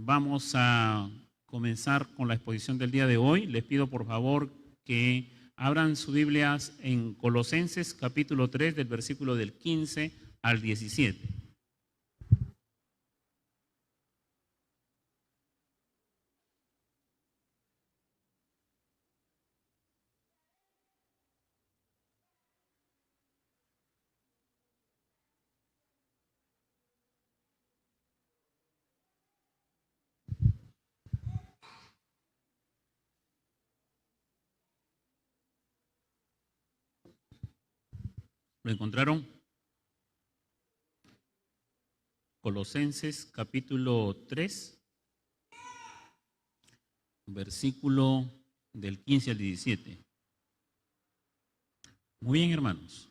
vamos a comenzar con la exposición del día de hoy. Les pido por favor que abran sus Biblias en Colosenses capítulo 3 del versículo del 15 al 17. ¿Lo encontraron? Colosenses capítulo 3, versículo del 15 al 17. Muy bien, hermanos.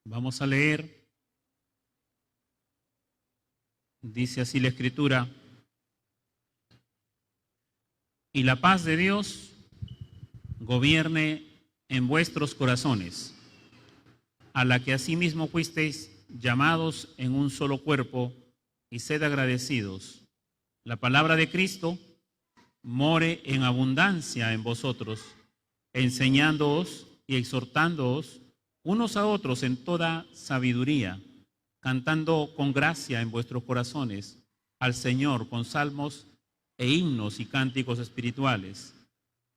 Vamos a leer. Dice así la Escritura: y la paz de Dios gobierne en vuestros corazones, a la que asimismo fuisteis llamados en un solo cuerpo, y sed agradecidos. La palabra de Cristo more en abundancia en vosotros, enseñándoos y exhortándoos unos a otros en toda sabiduría, cantando con gracia en vuestros corazones al Señor con salmos e himnos y cánticos espirituales.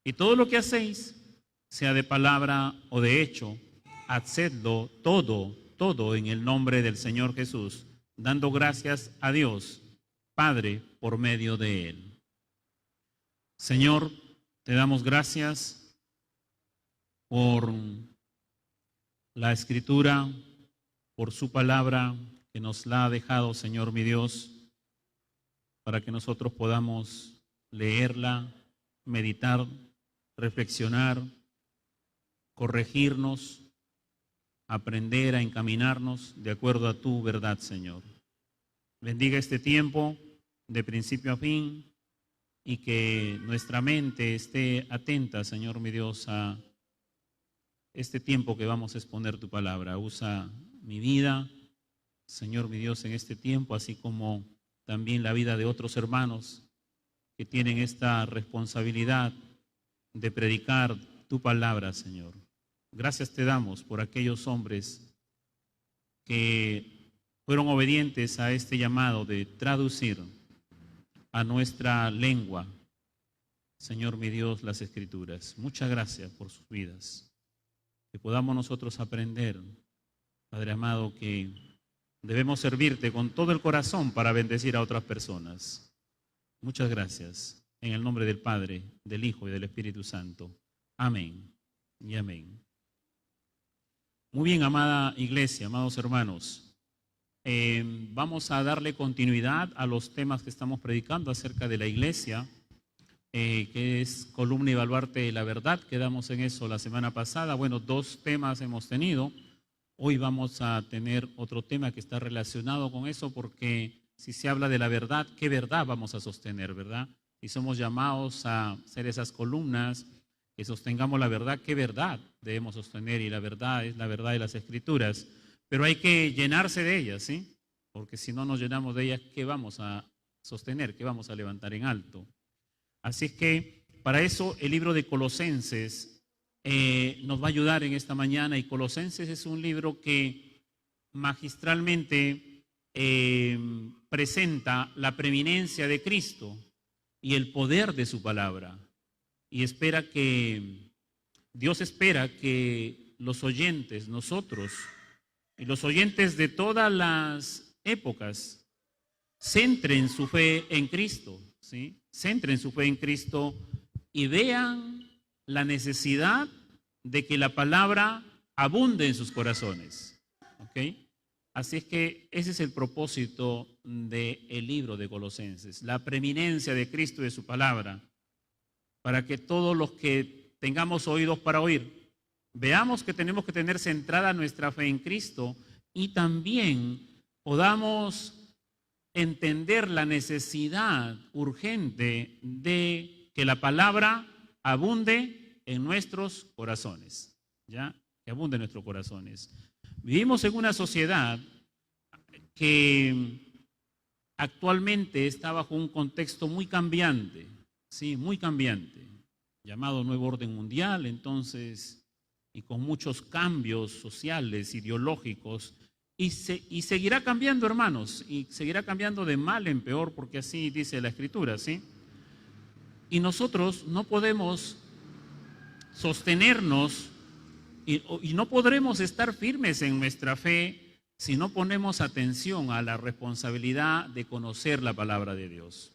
Y todo lo que hacéis, sea de palabra o de hecho, hacedlo todo en el nombre del Señor Jesús, dando gracias a Dios, Padre, por medio de Él. Señor, te damos gracias por la Escritura, por su palabra que nos la ha dejado, Señor mi Dios, para que nosotros podamos leerla, meditar, reflexionar, corregirnos, aprender a encaminarnos de acuerdo a tu verdad, Señor. Bendiga este tiempo de principio a fin y que nuestra mente esté atenta, Señor mi Dios, a este tiempo que vamos a exponer tu palabra. Usa mi vida, Señor mi Dios, en este tiempo, así como también la vida de otros hermanos que tienen esta responsabilidad de predicar tu palabra, Señor. Gracias te damos por aquellos hombres que fueron obedientes a este llamado de traducir a nuestra lengua, Señor mi Dios, las Escrituras. Muchas gracias por sus vidas. Que podamos nosotros aprender, Padre amado, que debemos servirte con todo el corazón para bendecir a otras personas. Muchas gracias. En el nombre del Padre, del Hijo y del Espíritu Santo. Amén y amén. Muy bien, amada iglesia, amados hermanos. Vamos a darle continuidad a los temas que estamos predicando acerca de la iglesia, que es columna y baluarte de la verdad. Quedamos en eso la semana pasada. Bueno, 2 temas hemos tenido. Hoy vamos a tener otro tema que está relacionado con eso, porque si se habla de la verdad, ¿qué verdad vamos a sostener, verdad? Si somos llamados a ser esas columnas que sostengamos la verdad, ¿qué verdad debemos sostener? Y la verdad es la verdad de las Escrituras. Pero hay que llenarse de ellas, ¿sí? Porque si no nos llenamos de ellas, ¿qué vamos a sostener? ¿Qué vamos a levantar en alto? Así es que para eso el libro de Colosenses nos va a ayudar en esta mañana. Y Colosenses es un libro que magistralmente presenta la preeminencia de Cristo y el poder de su palabra. Y Dios espera que los oyentes, nosotros, y los oyentes de todas las épocas, centren su fe en Cristo, ¿sí? Centren su fe en Cristo y vean la necesidad de que la palabra abunde en sus corazones, ¿ok? Así es que ese es el propósito del libro de Colosenses, la preeminencia de Cristo y de su palabra, para que todos los que tengamos oídos para oír, veamos que tenemos que tener centrada nuestra fe en Cristo y también podamos entender la necesidad urgente de que la palabra abunde en nuestros corazones, ¿ya? Que abunde en nuestros corazones. Vivimos en una sociedad que actualmente está bajo un contexto muy cambiante, sí, muy cambiante, llamado Nuevo Orden Mundial, entonces, y con muchos cambios sociales, ideológicos, y seguirá cambiando, hermanos, y seguirá cambiando de mal en peor, porque así dice la Escritura, ¿sí? Y nosotros no podemos sostenernos y no podremos estar firmes en nuestra fe si no ponemos atención a la responsabilidad de conocer la palabra de Dios.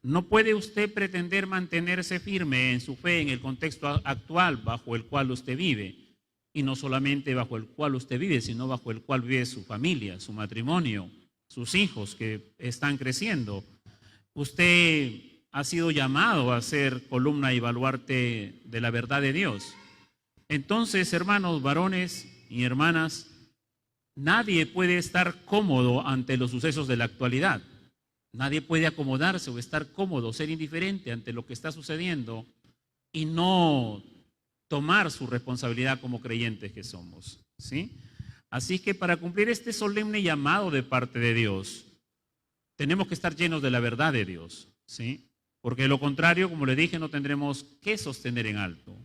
No puede usted pretender mantenerse firme en su fe en el contexto actual bajo el cual usted vive, y no solamente bajo el cual usted vive, sino bajo el cual vive su familia, su matrimonio, sus hijos que están creciendo. Usted ha sido llamado a ser columna y baluarte de la verdad de Dios. Entonces, hermanos, varones y hermanas, nadie puede estar cómodo ante los sucesos de la actualidad. Nadie puede acomodarse o estar cómodo, ser indiferente ante lo que está sucediendo y no tomar su responsabilidad como creyentes que somos, ¿sí? Así que para cumplir este solemne llamado de parte de Dios, tenemos que estar llenos de la verdad de Dios, ¿sí? Porque de lo contrario, como le dije, no tendremos que sostener en alto.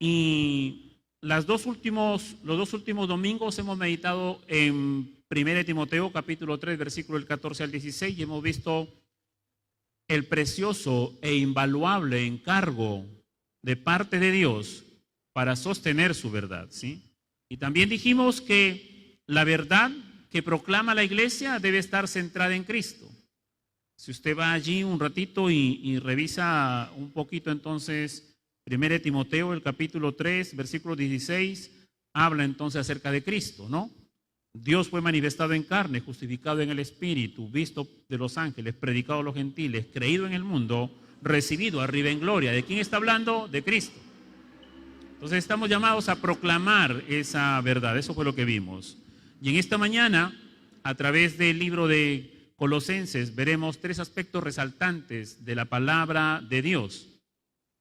Y los dos últimos domingos hemos meditado en 1 Timoteo capítulo 3, versículo del 14 al 16, y hemos visto el precioso e invaluable encargo de parte de Dios para sostener su verdad, ¿sí? Y también dijimos que la verdad que proclama la iglesia debe estar centrada en Cristo. Si usted va allí un ratito y revisa un poquito, entonces 1 Timoteo, el capítulo 3, versículo 16, habla entonces acerca de Cristo, ¿no? Dios fue manifestado en carne, justificado en el Espíritu, visto de los ángeles, predicado a los gentiles, creído en el mundo, recibido arriba en gloria. ¿De quién está hablando? De Cristo. Entonces estamos llamados a proclamar esa verdad. Eso fue lo que vimos. Y en esta mañana, a través del libro de Colosenses, veremos tres aspectos resaltantes de la palabra de Dios.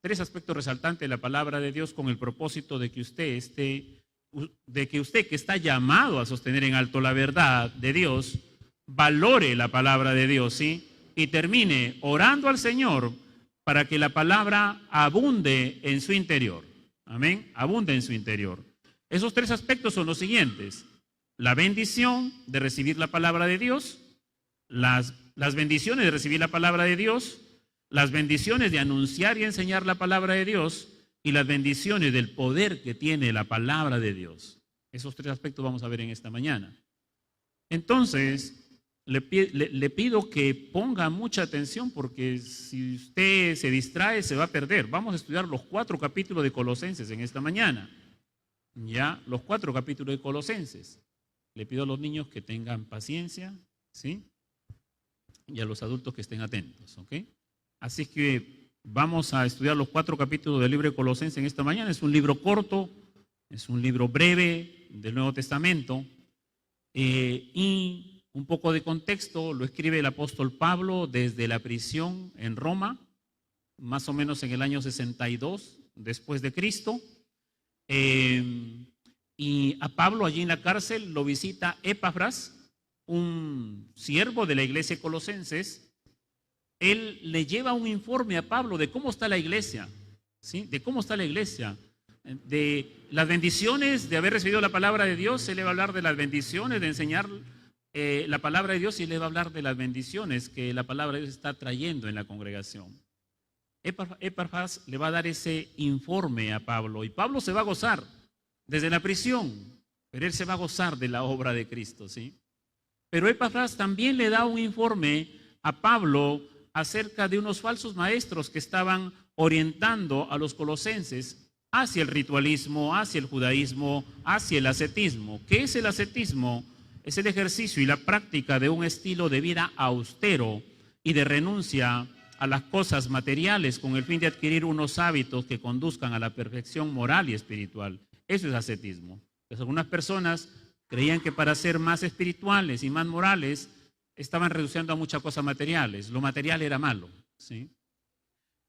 Tres aspectos resaltantes de la palabra de Dios con el propósito de que usted que está llamado a sostener en alto la verdad de Dios, valore la palabra de Dios, ¿sí? Y termine orando al Señor para que la palabra abunde en su interior. Amén, abunde en su interior. Esos tres aspectos son los siguientes: la bendición de recibir la palabra de Dios, las bendiciones de recibir la palabra de Dios, las bendiciones de anunciar y enseñar la palabra de Dios, y las bendiciones del poder que tiene la palabra de Dios. Esos tres aspectos vamos a ver en esta mañana. Entonces, le pido que ponga mucha atención, porque si usted se distrae se va a perder. Vamos a estudiar los 4 capítulos de Colosenses en esta mañana. Ya, los 4 capítulos de Colosenses. Le pido a los niños que tengan paciencia, ¿sí? Y a los adultos que estén atentos, ¿ok? Así que vamos a estudiar los 4 capítulos del libro de Colosenses en esta mañana. Es un libro corto, es un libro breve del Nuevo Testamento, y un poco de contexto: lo escribe el apóstol Pablo desde la prisión en Roma, más o menos en el año 62 después de Cristo. Y a Pablo allí en la cárcel lo visita Epafras, un siervo de la iglesia de Colosenses. Él le lleva un informe a Pablo de cómo está la iglesia, ¿sí? De cómo está la iglesia, de las bendiciones de haber recibido la palabra de Dios. Él le va a hablar de las bendiciones de enseñar la palabra de Dios, y le va a hablar de las bendiciones que la palabra de Dios está trayendo en la congregación. Epafras le va a dar ese informe a Pablo, y Pablo se va a gozar desde la prisión, pero él se va a gozar de la obra de Cristo, ¿sí? Pero Epafras también le da un informe a Pablo acerca de unos falsos maestros que estaban orientando a los colosenses hacia el ritualismo, hacia el judaísmo, hacia el ascetismo. ¿Qué es el ascetismo? Es el ejercicio y la práctica de un estilo de vida austero y de renuncia a las cosas materiales con el fin de adquirir unos hábitos que conduzcan a la perfección moral y espiritual. Eso es ascetismo. Pues algunas personas creían que para ser más espirituales y más morales estaban reduciendo a muchas cosas materiales. Lo material era malo, ¿sí?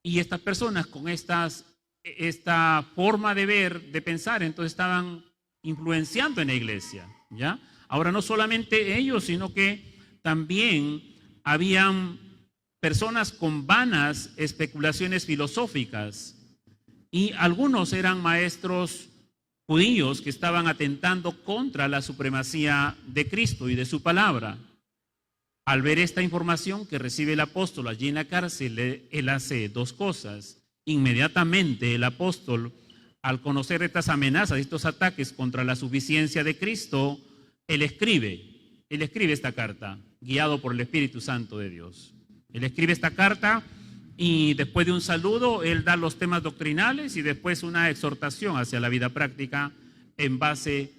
Y estas personas con esta forma de ver, de pensar, entonces estaban influenciando en la iglesia, ¿ya? Ahora no solamente ellos, sino que también habían personas con vanas especulaciones filosóficas, y algunos eran maestros judíos que estaban atentando contra la supremacía de Cristo y de su palabra. Al ver esta información que recibe el apóstol allí en la cárcel, él hace dos cosas. Inmediatamente el apóstol, al conocer estas amenazas, estos ataques contra la suficiencia de Cristo, él escribe esta carta, guiado por el Espíritu Santo de Dios. Él escribe esta carta y después de un saludo, él da los temas doctrinales y después una exhortación hacia la vida práctica en base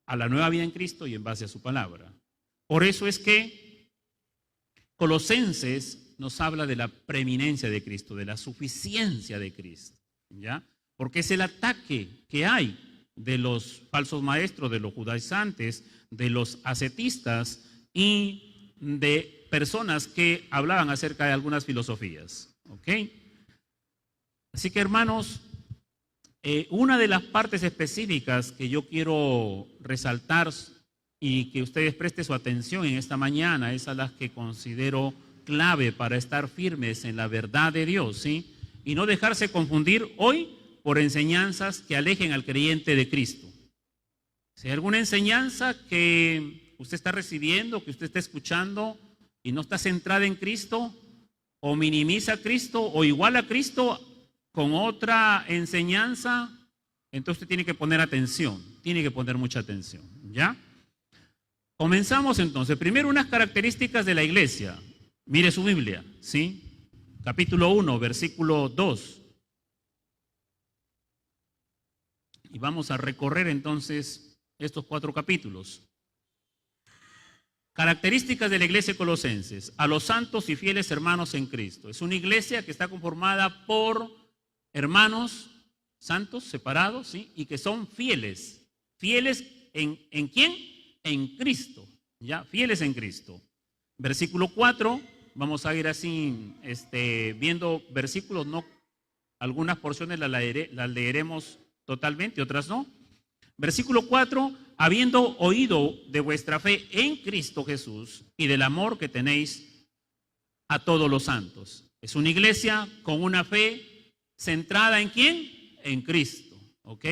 a la nueva vida en Cristo y en base a su palabra. Por eso es que Colosenses nos habla de la preeminencia de Cristo, de la suficiencia de Cristo, ¿ya? Porque es el ataque que hay de los falsos maestros, de los judaizantes, de los ascetistas y de personas que hablaban acerca de algunas filosofías, ¿ok? Así que, hermanos, una de las partes específicas que yo quiero resaltar y que ustedes presten su atención en esta mañana es a las que considero clave para estar firmes en la verdad de Dios, ¿sí? Y no dejarse confundir hoy por enseñanzas que alejen al creyente de Cristo. Si hay alguna enseñanza que usted está recibiendo, que usted está escuchando y no está centrada en Cristo, o minimiza a Cristo, o iguala a Cristo con otra enseñanza, entonces usted tiene que poner atención, tiene que poner mucha atención, ¿ya? Comenzamos entonces. Primero, unas características de la iglesia. Mire su Biblia, ¿sí? Capítulo 1, versículo 2. Y vamos a recorrer entonces estos 4 capítulos. Características de la iglesia de Colosenses. A los santos y fieles hermanos en Cristo. Es una iglesia que está conformada por hermanos santos, separados, ¿sí? Y que son fieles. ¿Fieles en quién? En Cristo, ¿ya? Fieles en Cristo. Versículo 4, vamos a ir así, viendo versículos, no, algunas porciones las leeremos totalmente, otras no. Versículo 4, habiendo oído de vuestra fe en Cristo Jesús y del amor que tenéis a todos los santos. Es una iglesia con una fe centrada ¿en quién? En Cristo, ¿ok?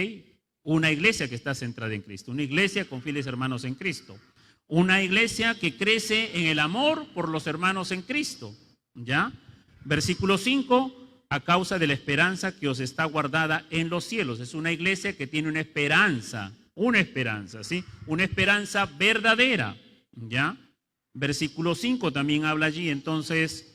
Una iglesia que está centrada en Cristo, una iglesia con fieles hermanos en Cristo, una iglesia que crece en el amor por los hermanos en Cristo, ¿ya? Versículo 5, a causa de la esperanza que os está guardada en los cielos. Es una iglesia que tiene una esperanza, ¿sí? Una esperanza verdadera, ¿ya? Versículo 5 también habla allí, entonces,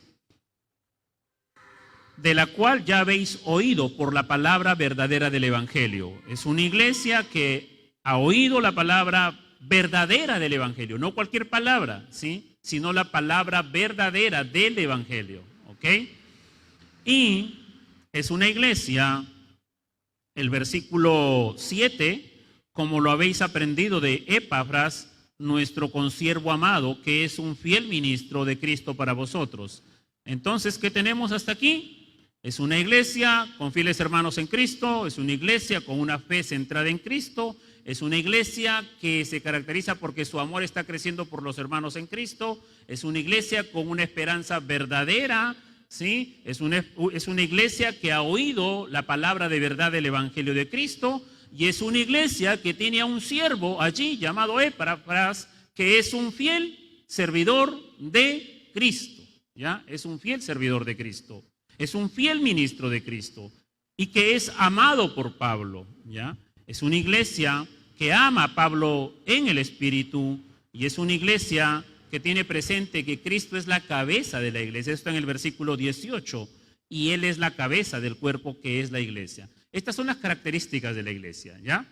de la cual ya habéis oído por la palabra verdadera del Evangelio. Es una iglesia que ha oído la palabra verdadera del Evangelio, no cualquier palabra, ¿sí? Sino la palabra verdadera del Evangelio, ¿ok? Y es una iglesia, el versículo 7, como lo habéis aprendido de Epafras, nuestro consiervo amado, que es un fiel ministro de Cristo para vosotros. Entonces, ¿qué tenemos hasta aquí? Es una iglesia con fieles hermanos en Cristo, es una iglesia con una fe centrada en Cristo, es una iglesia que se caracteriza porque su amor está creciendo por los hermanos en Cristo, es una iglesia con una esperanza verdadera, ¿sí? Es una iglesia que ha oído la palabra de verdad del Evangelio de Cristo, y es una iglesia que tiene a un siervo allí llamado Epafras, que es un fiel servidor de Cristo, ¿ya? Es un fiel servidor de Cristo. Es un fiel ministro de Cristo y que es amado por Pablo, ¿ya? Es una iglesia que ama a Pablo en el Espíritu y es una iglesia que tiene presente que Cristo es la cabeza de la iglesia. Esto está en el versículo 18 y Él es la cabeza del cuerpo que es la iglesia. Estas son las características de la iglesia, ¿ya?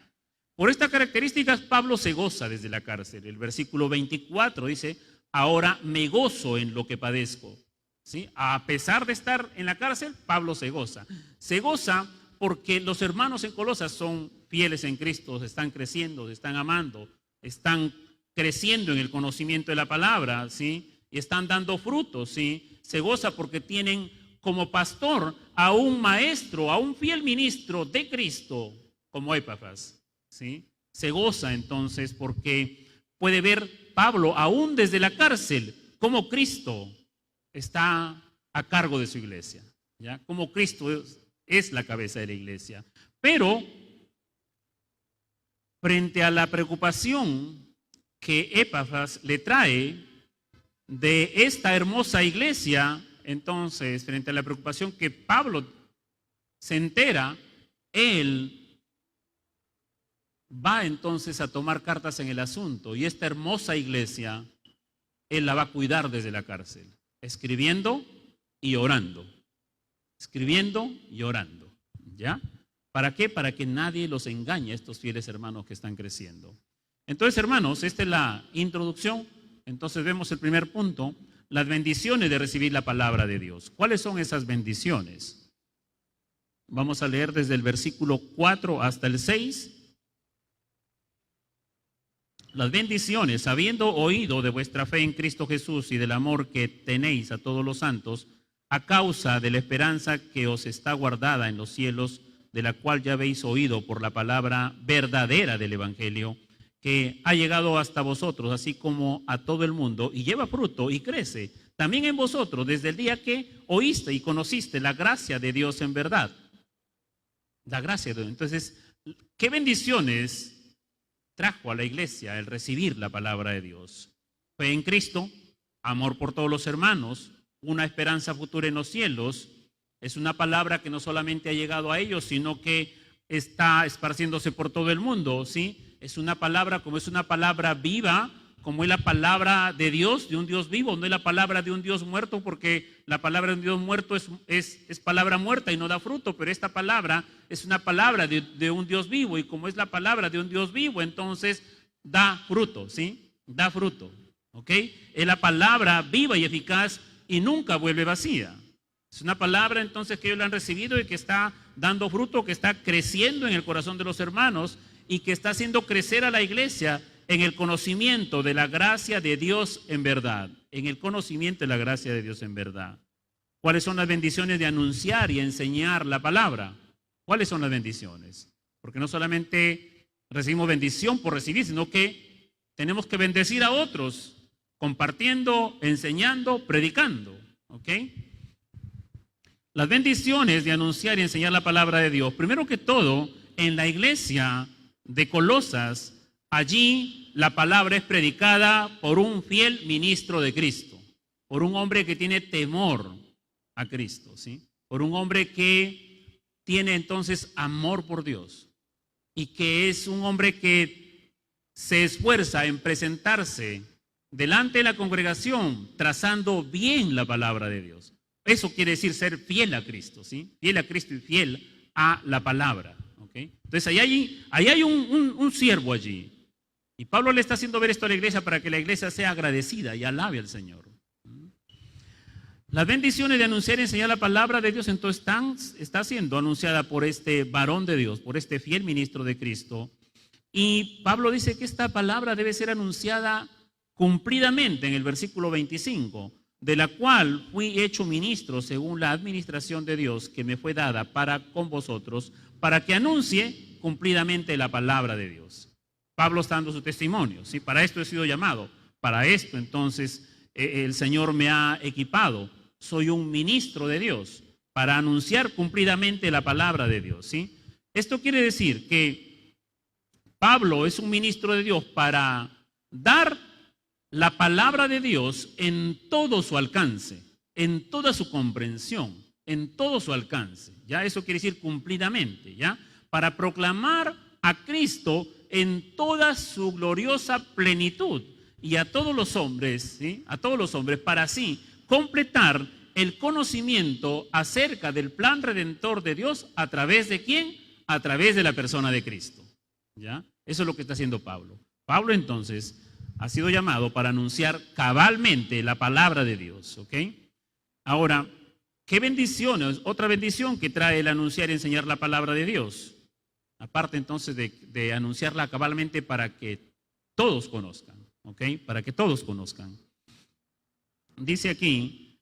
Por estas características Pablo se goza desde la cárcel. El versículo 24 dice, ahora me gozo en lo que padezco. ¿Sí? A pesar de estar en la cárcel, Pablo se goza. Se goza porque los hermanos en Colosas son fieles en Cristo, se están creciendo, se están amando, están creciendo en el conocimiento de la palabra, ¿sí? Y están dando frutos, ¿sí? Se goza porque tienen como pastor a un maestro, a un fiel ministro de Cristo como Epafras, ¿sí? Se goza entonces porque puede ver Pablo, aún desde la cárcel, cómo Cristo está a cargo de su iglesia, ¿ya? Cómo Cristo es la cabeza de la iglesia. Pero frente a la preocupación que Epafras le trae de esta hermosa iglesia, entonces, frente a la preocupación que Pablo se entera, él va entonces a tomar cartas en el asunto, y esta hermosa iglesia él la va a cuidar desde la cárcel, escribiendo y orando. Escribiendo y orando, ¿ya? ¿Para qué? Para que nadie los engañe a estos fieles hermanos que están creciendo. Entonces, hermanos, esta es la introducción. Entonces vemos el primer punto, las bendiciones de recibir la palabra de Dios. ¿Cuáles son esas bendiciones? Vamos a leer desde el versículo 4 hasta el 6. Las bendiciones, habiendo oído de vuestra fe en Cristo Jesús y del amor que tenéis a todos los santos, a causa de la esperanza que os está guardada en los cielos, de la cual ya habéis oído por la palabra verdadera del Evangelio, que ha llegado hasta vosotros, así como a todo el mundo, y lleva fruto y crece, también en vosotros, desde el día que oíste y conociste la gracia de Dios en verdad. La gracia de Dios. Entonces, ¿qué bendiciones trajo a la iglesia el recibir la palabra de Dios? Fe en Cristo, amor por todos los hermanos, una esperanza futura en los cielos. Es una palabra que no solamente ha llegado a ellos, sino que está esparciéndose por todo el mundo, ¿sí? Es una palabra, como es una palabra viva, como es la palabra de Dios, de un Dios vivo, no es la palabra de un Dios muerto, porque la palabra de un Dios muerto es palabra muerta y no da fruto, pero esta palabra es una palabra de un Dios vivo, y como es la palabra de un Dios vivo, entonces da fruto, ¿sí? Da fruto, ¿ok? Es la palabra viva y eficaz y nunca vuelve vacía. Es una palabra entonces que ellos la han recibido y que está dando fruto, que está creciendo en el corazón de los hermanos y que está haciendo crecer a la iglesia en el conocimiento de la gracia de Dios en verdad, en el conocimiento de la gracia de Dios en verdad. ¿Cuáles son las bendiciones de anunciar y enseñar la palabra? ¿Cuáles son las bendiciones? Porque no solamente recibimos bendición por recibir, sino que tenemos que bendecir a otros, compartiendo, enseñando, predicando, ¿ok? Las bendiciones de anunciar y enseñar la palabra de Dios. Primero que todo, en la iglesia de Colosas, allí la palabra es predicada por un fiel ministro de Cristo, por un hombre que tiene temor a Cristo, ¿sí? Por un hombre que tiene entonces amor por Dios y que es un hombre que se esfuerza en presentarse delante de la congregación trazando bien la palabra de Dios. Eso quiere decir ser fiel a Cristo, ¿sí? Fiel a Cristo y fiel a la palabra, ¿ok? Entonces ahí hay un siervo allí. Y Pablo le está haciendo ver esto a la iglesia para que la iglesia sea agradecida y alabe al Señor. Las bendiciones de anunciar y enseñar la palabra de Dios entonces está siendo anunciada por este varón de Dios, por este fiel ministro de Cristo. Y Pablo dice que esta palabra debe ser anunciada cumplidamente en el versículo 25, de la cual fui hecho ministro según la administración de Dios que me fue dada para con vosotros, para que anuncie cumplidamente la palabra de Dios. Pablo está dando su testimonio, ¿sí? Para esto he sido llamado, para esto entonces el Señor me ha equipado. Soy un ministro de Dios para anunciar cumplidamente la palabra de Dios, ¿sí? Esto quiere decir que Pablo es un ministro de Dios para dar la palabra de Dios en todo su alcance, en toda su comprensión, en todo su alcance. Ya eso quiere decir cumplidamente, ¿ya? Para proclamar a Cristo en toda su gloriosa plenitud y a todos los hombres, ¿sí? A todos los hombres, para así completar el conocimiento acerca del plan redentor de Dios. ¿A través de quién? A través de la persona de Cristo, ¿ya? Eso es lo que está haciendo Pablo. Pablo entonces ha sido llamado para anunciar cabalmente la palabra de Dios, ¿ok? Ahora, ¿qué bendiciones? Otra bendición que trae el anunciar y enseñar la palabra de Dios. Aparte entonces de anunciarla cabalmente para que todos conozcan, ¿ok? Para que todos conozcan. Dice aquí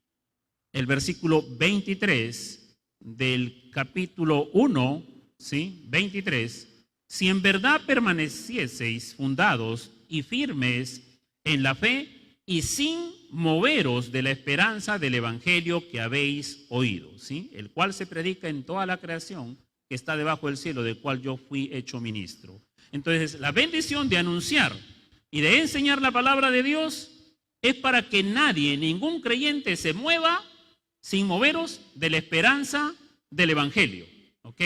el versículo 23 del capítulo 1, ¿sí? 23. Si en verdad permanecieseis fundados y firmes en la fe y sin moveros de la esperanza del evangelio que habéis oído, ¿sí? El cual se predica en toda la creación que está debajo del cielo, del cual yo fui hecho ministro. Entonces, la bendición de anunciar y de enseñar la palabra de Dios es para que nadie, ningún creyente se mueva sin moveros de la esperanza del evangelio, ¿ok?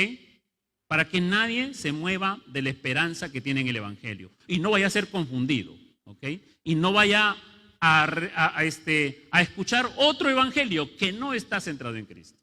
Para que nadie se mueva de la esperanza que tiene en el evangelio y no vaya a ser confundido, ¿ok? Y no vaya a escuchar otro evangelio que no está centrado en Cristo.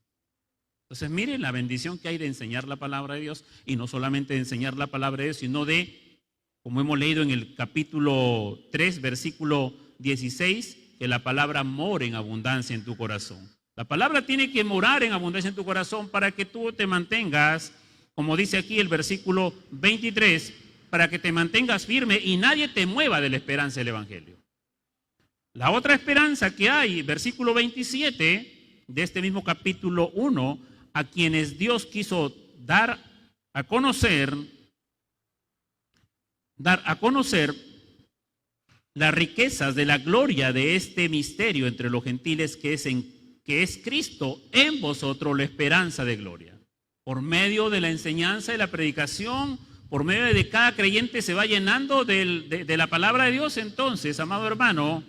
Entonces, miren la bendición que hay de enseñar la palabra de Dios, y no solamente de enseñar la palabra de Dios, sino de, como hemos leído en el capítulo 3, versículo 16, que la palabra mora en abundancia en tu corazón. La palabra tiene que morar en abundancia en tu corazón para que tú te mantengas, como dice aquí el versículo 23, para que te mantengas firme y nadie te mueva de la esperanza del evangelio. La otra esperanza que hay, versículo 27 de este mismo capítulo 1, a quienes Dios quiso dar a conocer las riquezas de la gloria de este misterio entre los gentiles que es Cristo en vosotros, la esperanza de gloria. Por medio de la enseñanza y la predicación, por medio de cada creyente se va llenando de la palabra de Dios. Entonces, amado hermano,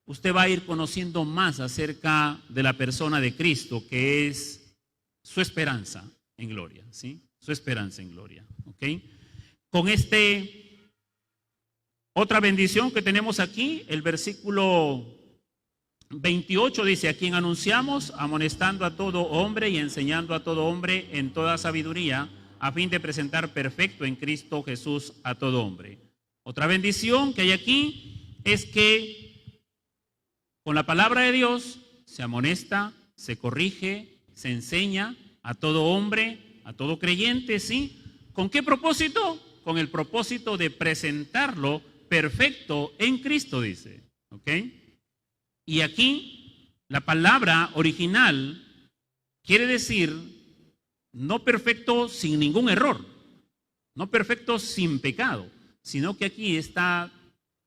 usted va a ir conociendo más acerca de la persona de Cristo, que es su esperanza en gloria, ¿sí? Su esperanza en gloria, ¿ok? Con otra bendición que tenemos aquí, el versículo 28 dice: a quien anunciamos, amonestando a todo hombre y enseñando a todo hombre en toda sabiduría, a fin de presentar perfecto en Cristo Jesús a todo hombre. Otra bendición que hay aquí es que con la palabra de Dios se amonesta, se corrige, se enseña a todo hombre, a todo creyente, ¿sí? ¿Con qué propósito? Con el propósito de presentarlo perfecto en Cristo, dice, ¿ok? Y aquí la palabra original quiere decir no perfecto sin ningún error, no perfecto sin pecado, sino que aquí está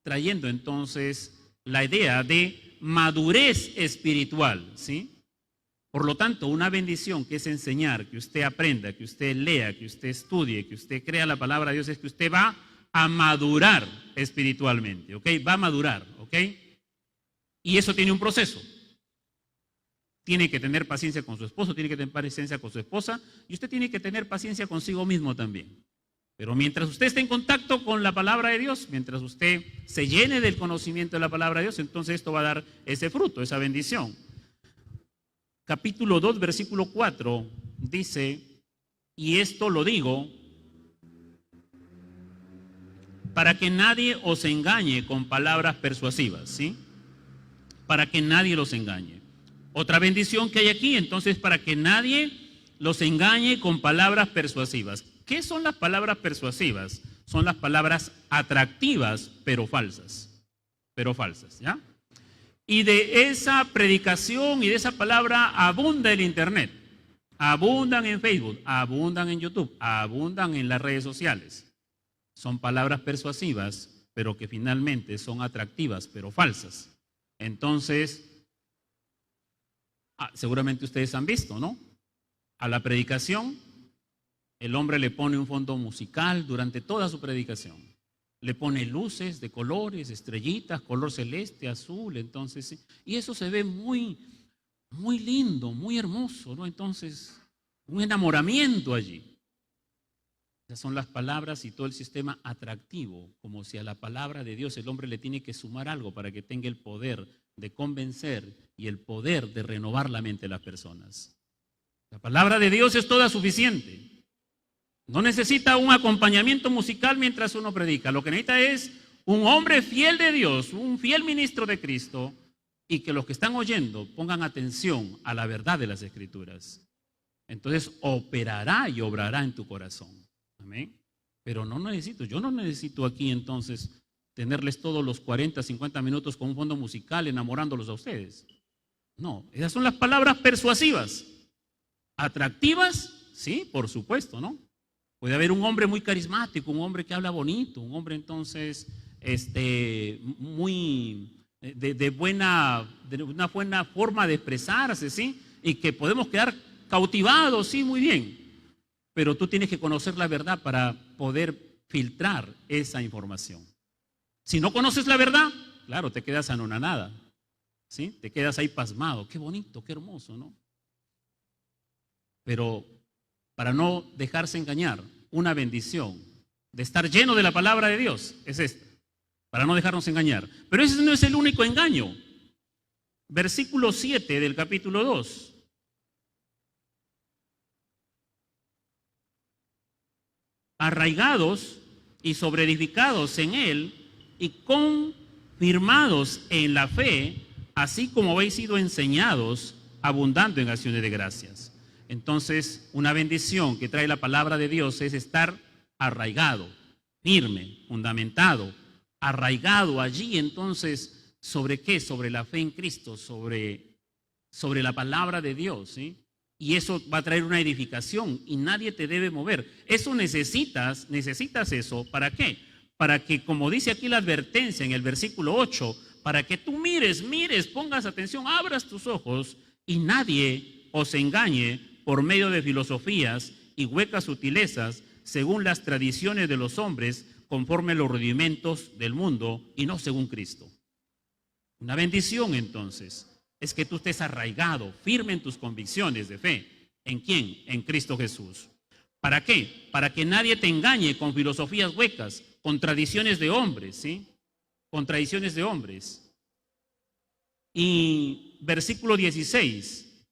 trayendo entonces la idea de madurez espiritual, ¿sí? Por lo tanto, una bendición que es enseñar, que usted aprenda, que usted lea, que usted estudie, que usted crea la palabra de Dios, es que usted va a madurar espiritualmente, ¿ok? Va a madurar, ¿ok? Y eso tiene un proceso. Tiene que tener paciencia con su esposo, tiene que tener paciencia con su esposa, y usted tiene que tener paciencia consigo mismo también. Pero mientras usted esté en contacto con la palabra de Dios, mientras usted se llene del conocimiento de la palabra de Dios, entonces esto va a dar ese fruto, esa bendición. Capítulo 2, versículo 4 dice: y esto lo digo para que nadie os engañe con palabras persuasivas, ¿sí? Para que nadie los engañe. Otra bendición que hay aquí, entonces, para que nadie los engañe con palabras persuasivas. ¿Qué son las palabras persuasivas? Son las palabras atractivas, pero falsas, ¿ya? Y de esa predicación y de esa palabra abunda el internet, abundan en Facebook, abundan en YouTube, abundan en las redes sociales. Son palabras persuasivas, pero que finalmente son atractivas, pero falsas. Entonces, seguramente ustedes han visto, ¿no? A la predicación, el hombre le pone un fondo musical durante toda su predicación. Le pone luces de colores, estrellitas, color celeste, azul, entonces, sí. Y eso se ve muy, muy lindo, muy hermoso, ¿no? Entonces, un enamoramiento allí. Esas son las palabras y todo el sistema atractivo, como si a la palabra de Dios el hombre le tiene que sumar algo para que tenga el poder de convencer y el poder de renovar la mente de las personas. La palabra de Dios es toda suficiente. No necesita un acompañamiento musical mientras uno predica. Lo que necesita es un hombre fiel de Dios, un fiel ministro de Cristo, y que los que están oyendo pongan atención a la verdad de las Escrituras. Entonces operará y obrará en tu corazón. Amén. Pero yo no necesito aquí entonces tenerles todos los 40, 50 minutos con un fondo musical enamorándolos a ustedes. No, esas son las palabras persuasivas. Atractivas, sí, por supuesto, ¿no? Puede haber un hombre muy carismático, un hombre que habla bonito, un hombre entonces de una buena forma de expresarse, ¿sí? Y que podemos quedar cautivados, sí, muy bien. Pero tú tienes que conocer la verdad para poder filtrar esa información. Si no conoces la verdad, claro, te quedas anonadada, ¿sí? Te quedas ahí pasmado. Qué bonito, qué hermoso, ¿no? Pero para no dejarse engañar, una bendición de estar lleno de la palabra de Dios es esta, para no dejarnos engañar. Pero ese no es el único engaño. Versículo 7 del capítulo 2. Arraigados y sobreedificados en él y confirmados en la fe, así como habéis sido enseñados, abundando en acciones de gracias. Entonces, una bendición que trae la palabra de Dios es estar arraigado, firme, fundamentado, arraigado allí. Entonces, ¿sobre qué? Sobre la fe en Cristo, sobre la palabra de Dios, ¿sí? Y eso va a traer una edificación y nadie te debe mover. Eso necesitas eso. ¿Para qué? Para que, como dice aquí la advertencia en el versículo 8, para que tú mires, pongas atención, abras tus ojos y nadie os engañe por medio de filosofías y huecas sutilezas, según las tradiciones de los hombres, conforme a los rudimentos del mundo y no según Cristo. Una bendición entonces es que tú estés arraigado, firme en tus convicciones de fe. ¿En quién? En Cristo Jesús. ¿Para qué? Para que nadie te engañe con filosofías huecas, con tradiciones de hombres, ¿sí? Con tradiciones de hombres. Y versículo 16.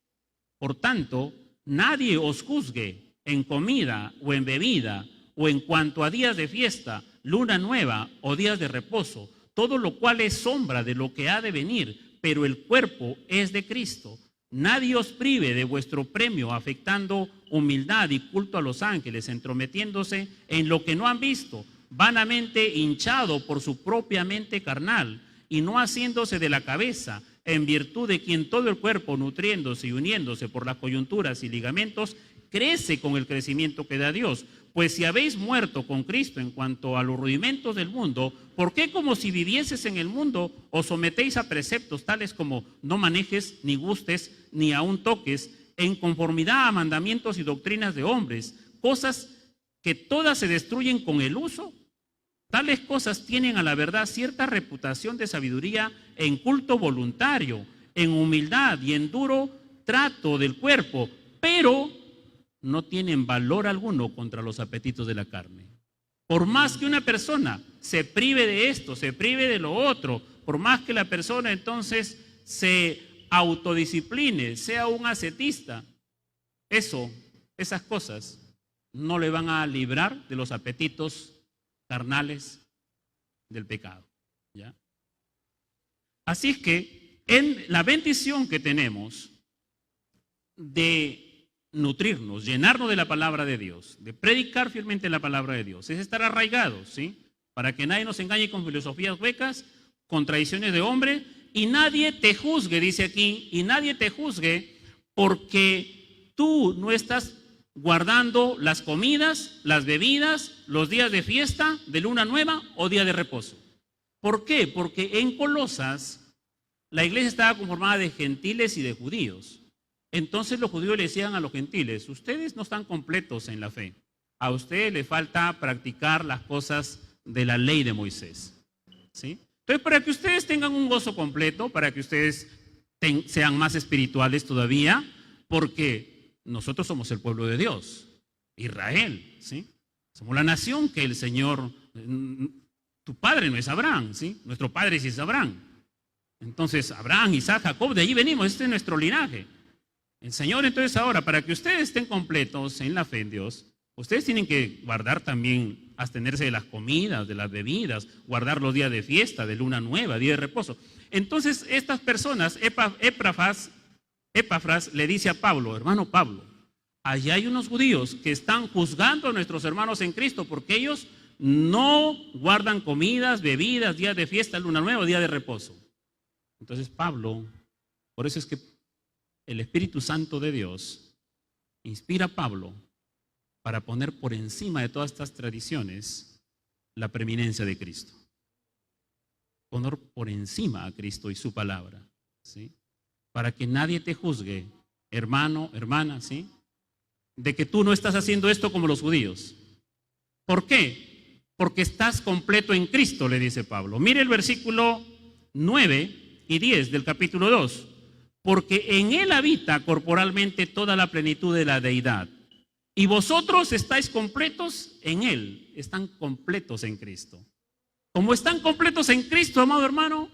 Por tanto, nadie os juzgue en comida o en bebida o en cuanto a días de fiesta, luna nueva o días de reposo, todo lo cual es sombra de lo que ha de venir, pero el cuerpo es de Cristo. Nadie os prive de vuestro premio, afectando humildad y culto a los ángeles, entrometiéndose en lo que no han visto, vanamente hinchado por su propia mente carnal, y no haciéndose de la cabeza, en virtud de quien todo el cuerpo, nutriéndose y uniéndose por las coyunturas y ligamentos, crece con el crecimiento que da Dios. Pues si habéis muerto con Cristo en cuanto a los rudimentos del mundo, ¿por qué como si vivieses en el mundo os sometéis a preceptos tales como no manejes, ni gustes, ni aun toques, en conformidad a mandamientos y doctrinas de hombres, cosas que todas se destruyen con el uso? Tales cosas tienen a la verdad cierta reputación de sabiduría en culto voluntario, en humildad y en duro trato del cuerpo, pero no tienen valor alguno contra los apetitos de la carne. Por más que una persona se prive de esto, se prive de lo otro, por más que la persona entonces se autodiscipline, sea un ascetista, esas cosas no le van a librar de los apetitos carnales del pecado, ¿ya? Así es que en la bendición que tenemos de nutrirnos, llenarnos de la palabra de Dios, de predicar fielmente la palabra de Dios, es estar arraigados, ¿sí? Para que nadie nos engañe con filosofías huecas, con tradiciones de hombre, y nadie te juzgue, dice aquí, y nadie te juzgue porque tú no estás guardando las comidas, las bebidas, los días de fiesta, de luna nueva o día de reposo. ¿Por qué? Porque en Colosas la iglesia estaba conformada de gentiles y de judíos. Entonces los judíos le decían a los gentiles, ustedes no están completos en la fe, a ustedes les falta practicar las cosas de la ley de Moisés, ¿sí? Entonces, para que ustedes tengan un gozo completo, para que ustedes sean más espirituales todavía, porque nosotros somos el pueblo de Dios, Israel, ¿sí? Somos la nación que el Señor, tu padre no es Abraham, ¿sí? Nuestro padre sí es Abraham. Entonces, Abraham, Isaac, Jacob, de allí venimos, este es nuestro linaje. El Señor, entonces, ahora, para que ustedes estén completos en la fe en Dios, ustedes tienen que guardar también, abstenerse de las comidas, de las bebidas, guardar los días de fiesta, de luna nueva, día de reposo. Entonces, estas personas, Epafras le dice a Pablo, hermano Pablo, allá hay unos judíos que están juzgando a nuestros hermanos en Cristo porque ellos no guardan comidas, bebidas, días de fiesta, luna nueva, día de reposo. Entonces, Pablo, por eso es que el Espíritu Santo de Dios inspira a Pablo para poner por encima de todas estas tradiciones la preeminencia de Cristo. poner por encima a Cristo y su palabra, ¿sí? Para que nadie te juzgue, hermano, hermana, ¿sí? De que tú no estás haciendo esto como los judíos. ¿Por qué? Porque estás completo en Cristo, le dice Pablo. Mire el versículo 9 y 10 del capítulo 2. Porque en Él habita corporalmente toda la plenitud de la deidad. Y vosotros estáis completos en Él, están completos en Cristo. Como están completos en Cristo, amado hermano,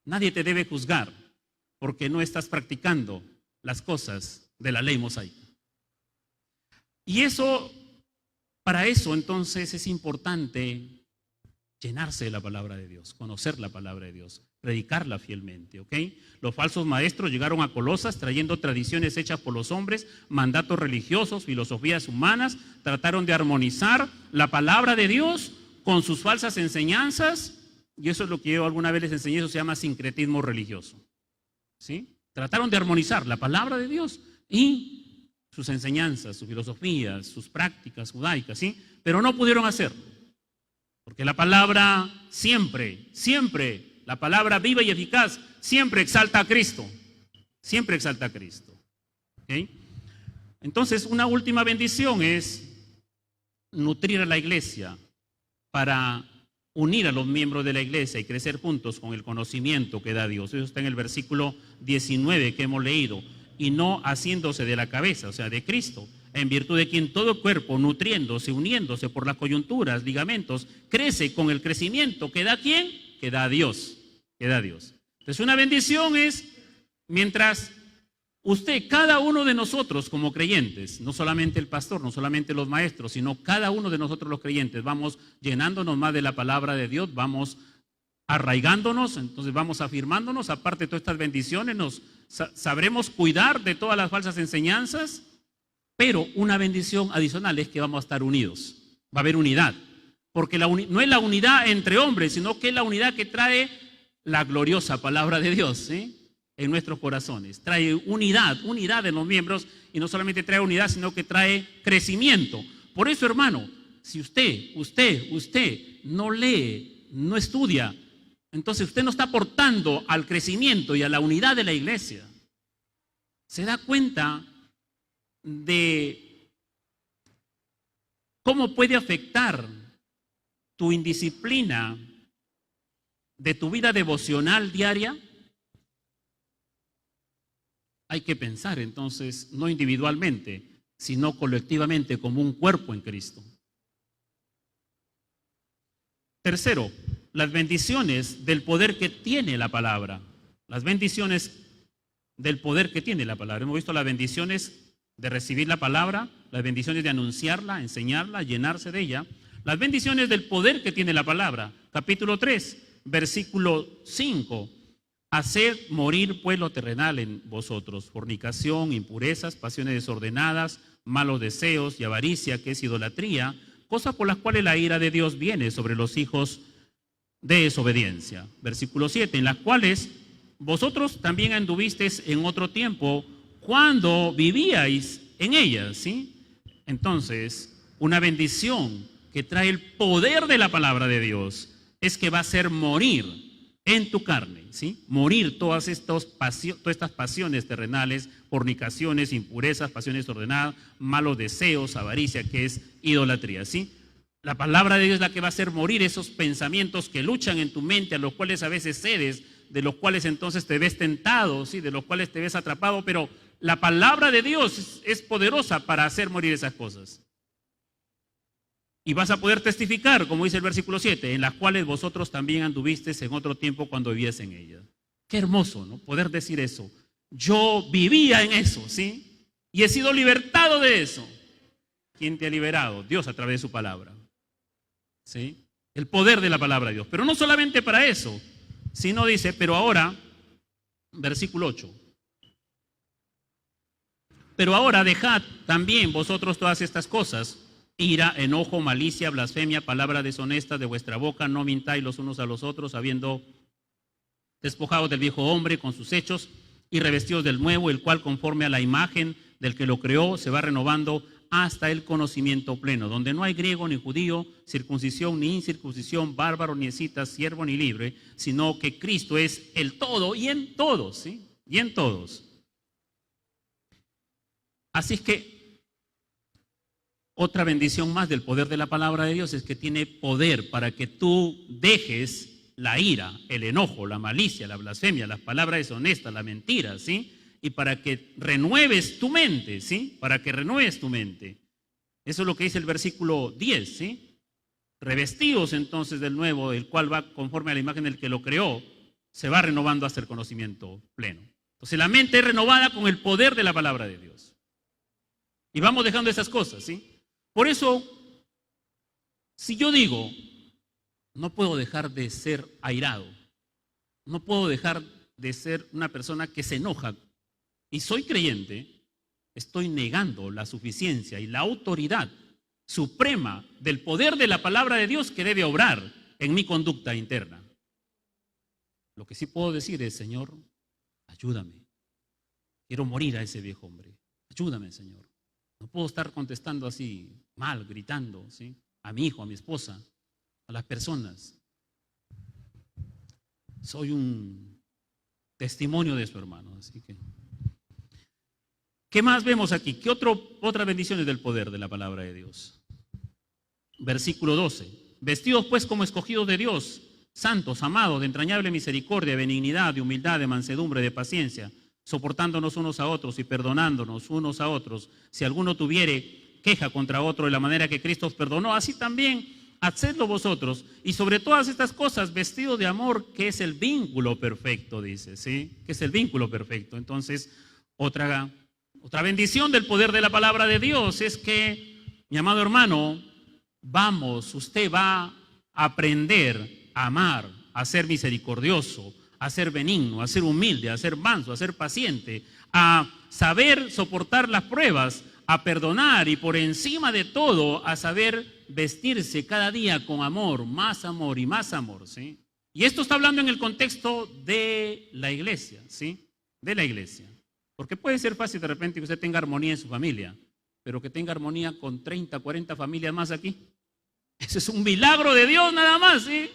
nadie te debe juzgar porque no estás practicando las cosas de la ley mosaica. Y eso, para eso entonces es importante llenarse de la palabra de Dios, conocer la palabra de Dios, predicarla fielmente, ¿ok? Los falsos maestros llegaron a Colosas trayendo tradiciones hechas por los hombres, mandatos religiosos, filosofías humanas, trataron de armonizar la palabra de Dios con sus falsas enseñanzas, y eso es lo que yo alguna vez les enseñé, eso se llama sincretismo religioso, ¿sí? Trataron de armonizar la palabra de Dios y sus enseñanzas, sus filosofías, sus prácticas judaicas, ¿sí? Pero no pudieron hacerlo, porque la palabra siempre, la palabra viva y eficaz, siempre exalta a Cristo, siempre exalta a Cristo, ¿ok? Entonces, una última bendición es nutrir a la iglesia para unir a los miembros de la iglesia y crecer juntos con el conocimiento que da Dios. Eso está en el versículo 19 que hemos leído. Y no haciéndose de la cabeza, o sea, de Cristo, en virtud de quien todo cuerpo, nutriéndose, uniéndose por las coyunturas, ligamentos, crece con el crecimiento que da ¿quién? Que da Dios, que da Dios. Entonces, una bendición es mientras usted, cada uno de nosotros como creyentes, no solamente el pastor, no solamente los maestros, sino cada uno de nosotros los creyentes, vamos llenándonos más de la palabra de Dios, vamos arraigándonos, entonces vamos afirmándonos, aparte de todas estas bendiciones, nos sabremos cuidar de todas las falsas enseñanzas, pero una bendición adicional es que vamos a estar unidos, va a haber unidad, porque no es la unidad entre hombres, sino que es la unidad que trae la gloriosa palabra de Dios, ¿sí? En nuestros corazones, trae unidad en los miembros, y no solamente trae unidad, sino que trae crecimiento. Por eso, hermano, si usted no lee, no estudia, entonces usted no está aportando al crecimiento y a la unidad de la iglesia. Se da cuenta de cómo puede afectar tu indisciplina de tu vida devocional diaria. Hay que pensar entonces, no individualmente, sino colectivamente como un cuerpo en Cristo. Tercero, las bendiciones del poder que tiene la palabra. Las bendiciones del poder que tiene la palabra. Hemos visto las bendiciones de recibir la palabra, las bendiciones de anunciarla, enseñarla, llenarse de ella. Las bendiciones del poder que tiene la palabra. Capítulo 3, versículo 5. Haced morir pues lo terrenal en vosotros, fornicación, impurezas, pasiones desordenadas, malos deseos y avaricia, que es idolatría, cosas por las cuales la ira de Dios viene sobre los hijos de desobediencia. Versículo 7, en las cuales vosotros también anduvisteis en otro tiempo cuando vivíais en ellas, ¿sí? Entonces, una bendición que trae el poder de la palabra de Dios es que va a hacer morir en tu carne, ¿sí? Morir todas estas pasiones terrenales, fornicaciones, impurezas, pasiones ordenadas, malos deseos, avaricia, que es idolatría, ¿sí? La palabra de Dios es la que va a hacer morir esos pensamientos que luchan en tu mente, a los cuales a veces cedes, de los cuales entonces te ves tentado, ¿sí? De los cuales te ves atrapado, pero la palabra de Dios es poderosa para hacer morir esas cosas. Y vas a poder testificar, como dice el versículo 7, en las cuales vosotros también anduvisteis en otro tiempo cuando vivíais en ellas. Qué hermoso, ¿no? Poder decir eso. Yo vivía en eso, ¿sí? Y he sido libertado de eso. ¿Quién te ha liberado? Dios a través de su palabra, ¿sí? El poder de la palabra de Dios. Pero no solamente para eso, sino dice, pero ahora, versículo 8. Pero ahora dejad también vosotros todas estas cosas: ira, enojo, malicia, blasfemia, palabra deshonesta de vuestra boca, no mintáis los unos a los otros, habiendo despojado del viejo hombre con sus hechos y revestidos del nuevo, el cual conforme a la imagen del que lo creó se va renovando hasta el conocimiento pleno, donde no hay griego ni judío, circuncisión ni incircuncisión, bárbaro ni escita, siervo ni libre, sino que Cristo es el todo y en todos, ¿sí? Y en todos. Así es que otra bendición más del poder de la palabra de Dios es que tiene poder para que tú dejes la ira, el enojo, la malicia, la blasfemia, las palabras deshonestas, la mentira, ¿sí? Y para que renueves tu mente, ¿sí? Para que renueves tu mente. Eso es lo que dice el versículo 10, ¿sí? Revestidos entonces del nuevo, el cual va conforme a la imagen del que lo creó, se va renovando hasta el conocimiento pleno. Entonces la mente es renovada con el poder de la palabra de Dios. Y vamos dejando esas cosas, ¿sí? Por eso, si yo digo, no puedo dejar de ser airado, no puedo dejar de ser una persona que se enoja, y soy creyente, estoy negando la suficiencia y la autoridad suprema del poder de la palabra de Dios que debe obrar en mi conducta interna. Lo que sí puedo decir es, Señor, ayúdame. Quiero morir a ese viejo hombre. Ayúdame, Señor. No puedo estar contestando así, mal, gritando, ¿sí? A mi hijo, a mi esposa, a las personas. Soy un testimonio de su hermano, así que... ¿Qué más vemos aquí? ¿Qué otra bendición es del poder de la palabra de Dios? Versículo 12. Vestidos pues como escogidos de Dios, santos, amados, de entrañable misericordia, benignidad, de humildad, de mansedumbre, de paciencia, soportándonos unos a otros y perdonándonos unos a otros. Si alguno tuviere queja contra otro de la manera que Cristo os perdonó, así también hacedlo vosotros. Y sobre todas estas cosas, vestidos de amor, que es el vínculo perfecto, dice, ¿sí? Que es el vínculo perfecto. Entonces, otra bendición del poder de la palabra de Dios es que, mi amado hermano, usted va a aprender a amar, a ser misericordioso, a ser benigno, a ser humilde, a ser manso, a ser paciente, a saber soportar las pruebas, a perdonar y por encima de todo a saber vestirse cada día con amor y más amor, ¿sí? Y esto está hablando en el contexto de la iglesia, ¿sí? De la iglesia. Porque puede ser fácil de repente que usted tenga armonía en su familia, pero que tenga armonía con 30, 40 familias más aquí. Ese es un milagro de Dios nada más, ¿sí?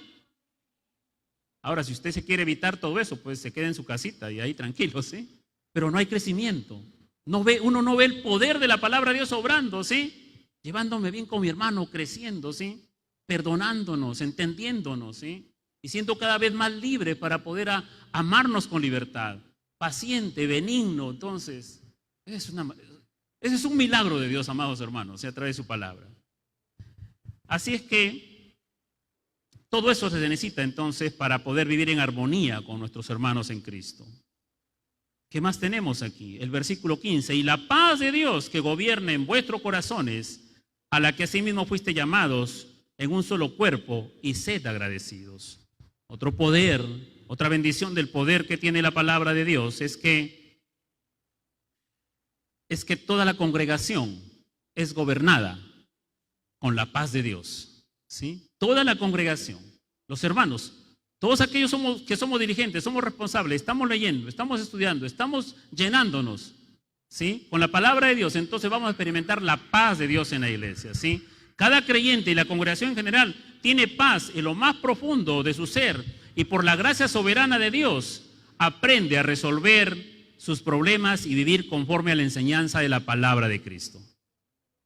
Ahora, si usted se quiere evitar todo eso, pues se queda en su casita y ahí tranquilo, ¿sí? Pero no hay crecimiento. Uno no ve el poder de la palabra de Dios obrando, ¿sí? Llevándome bien con mi hermano, creciendo, ¿sí? Perdonándonos, entendiéndonos, ¿sí? Y siendo cada vez más libre para poder amarnos con libertad. Paciente, benigno. Entonces, ese es un milagro de Dios, amados hermanos, a través de su palabra. Así es que todo eso se necesita entonces para poder vivir en armonía con nuestros hermanos en Cristo. ¿Qué más tenemos aquí? El versículo 15, y la paz de Dios que gobierna en vuestros corazones, a la que asimismo fuiste llamados en un solo cuerpo, y sed agradecidos. Otro poder, otra bendición del poder que tiene la palabra de Dios es que toda la congregación es gobernada con la paz de Dios, ¿sí? Toda la congregación, los hermanos, todos aquellos que somos dirigentes, somos responsables, estamos leyendo, estamos estudiando, estamos llenándonos, ¿sí? Con la palabra de Dios, entonces vamos a experimentar la paz de Dios en la iglesia, ¿sí? Cada creyente y la congregación en general tiene paz en lo más profundo de su ser. Y por la gracia soberana de Dios, aprende a resolver sus problemas y vivir conforme a la enseñanza de la palabra de Cristo.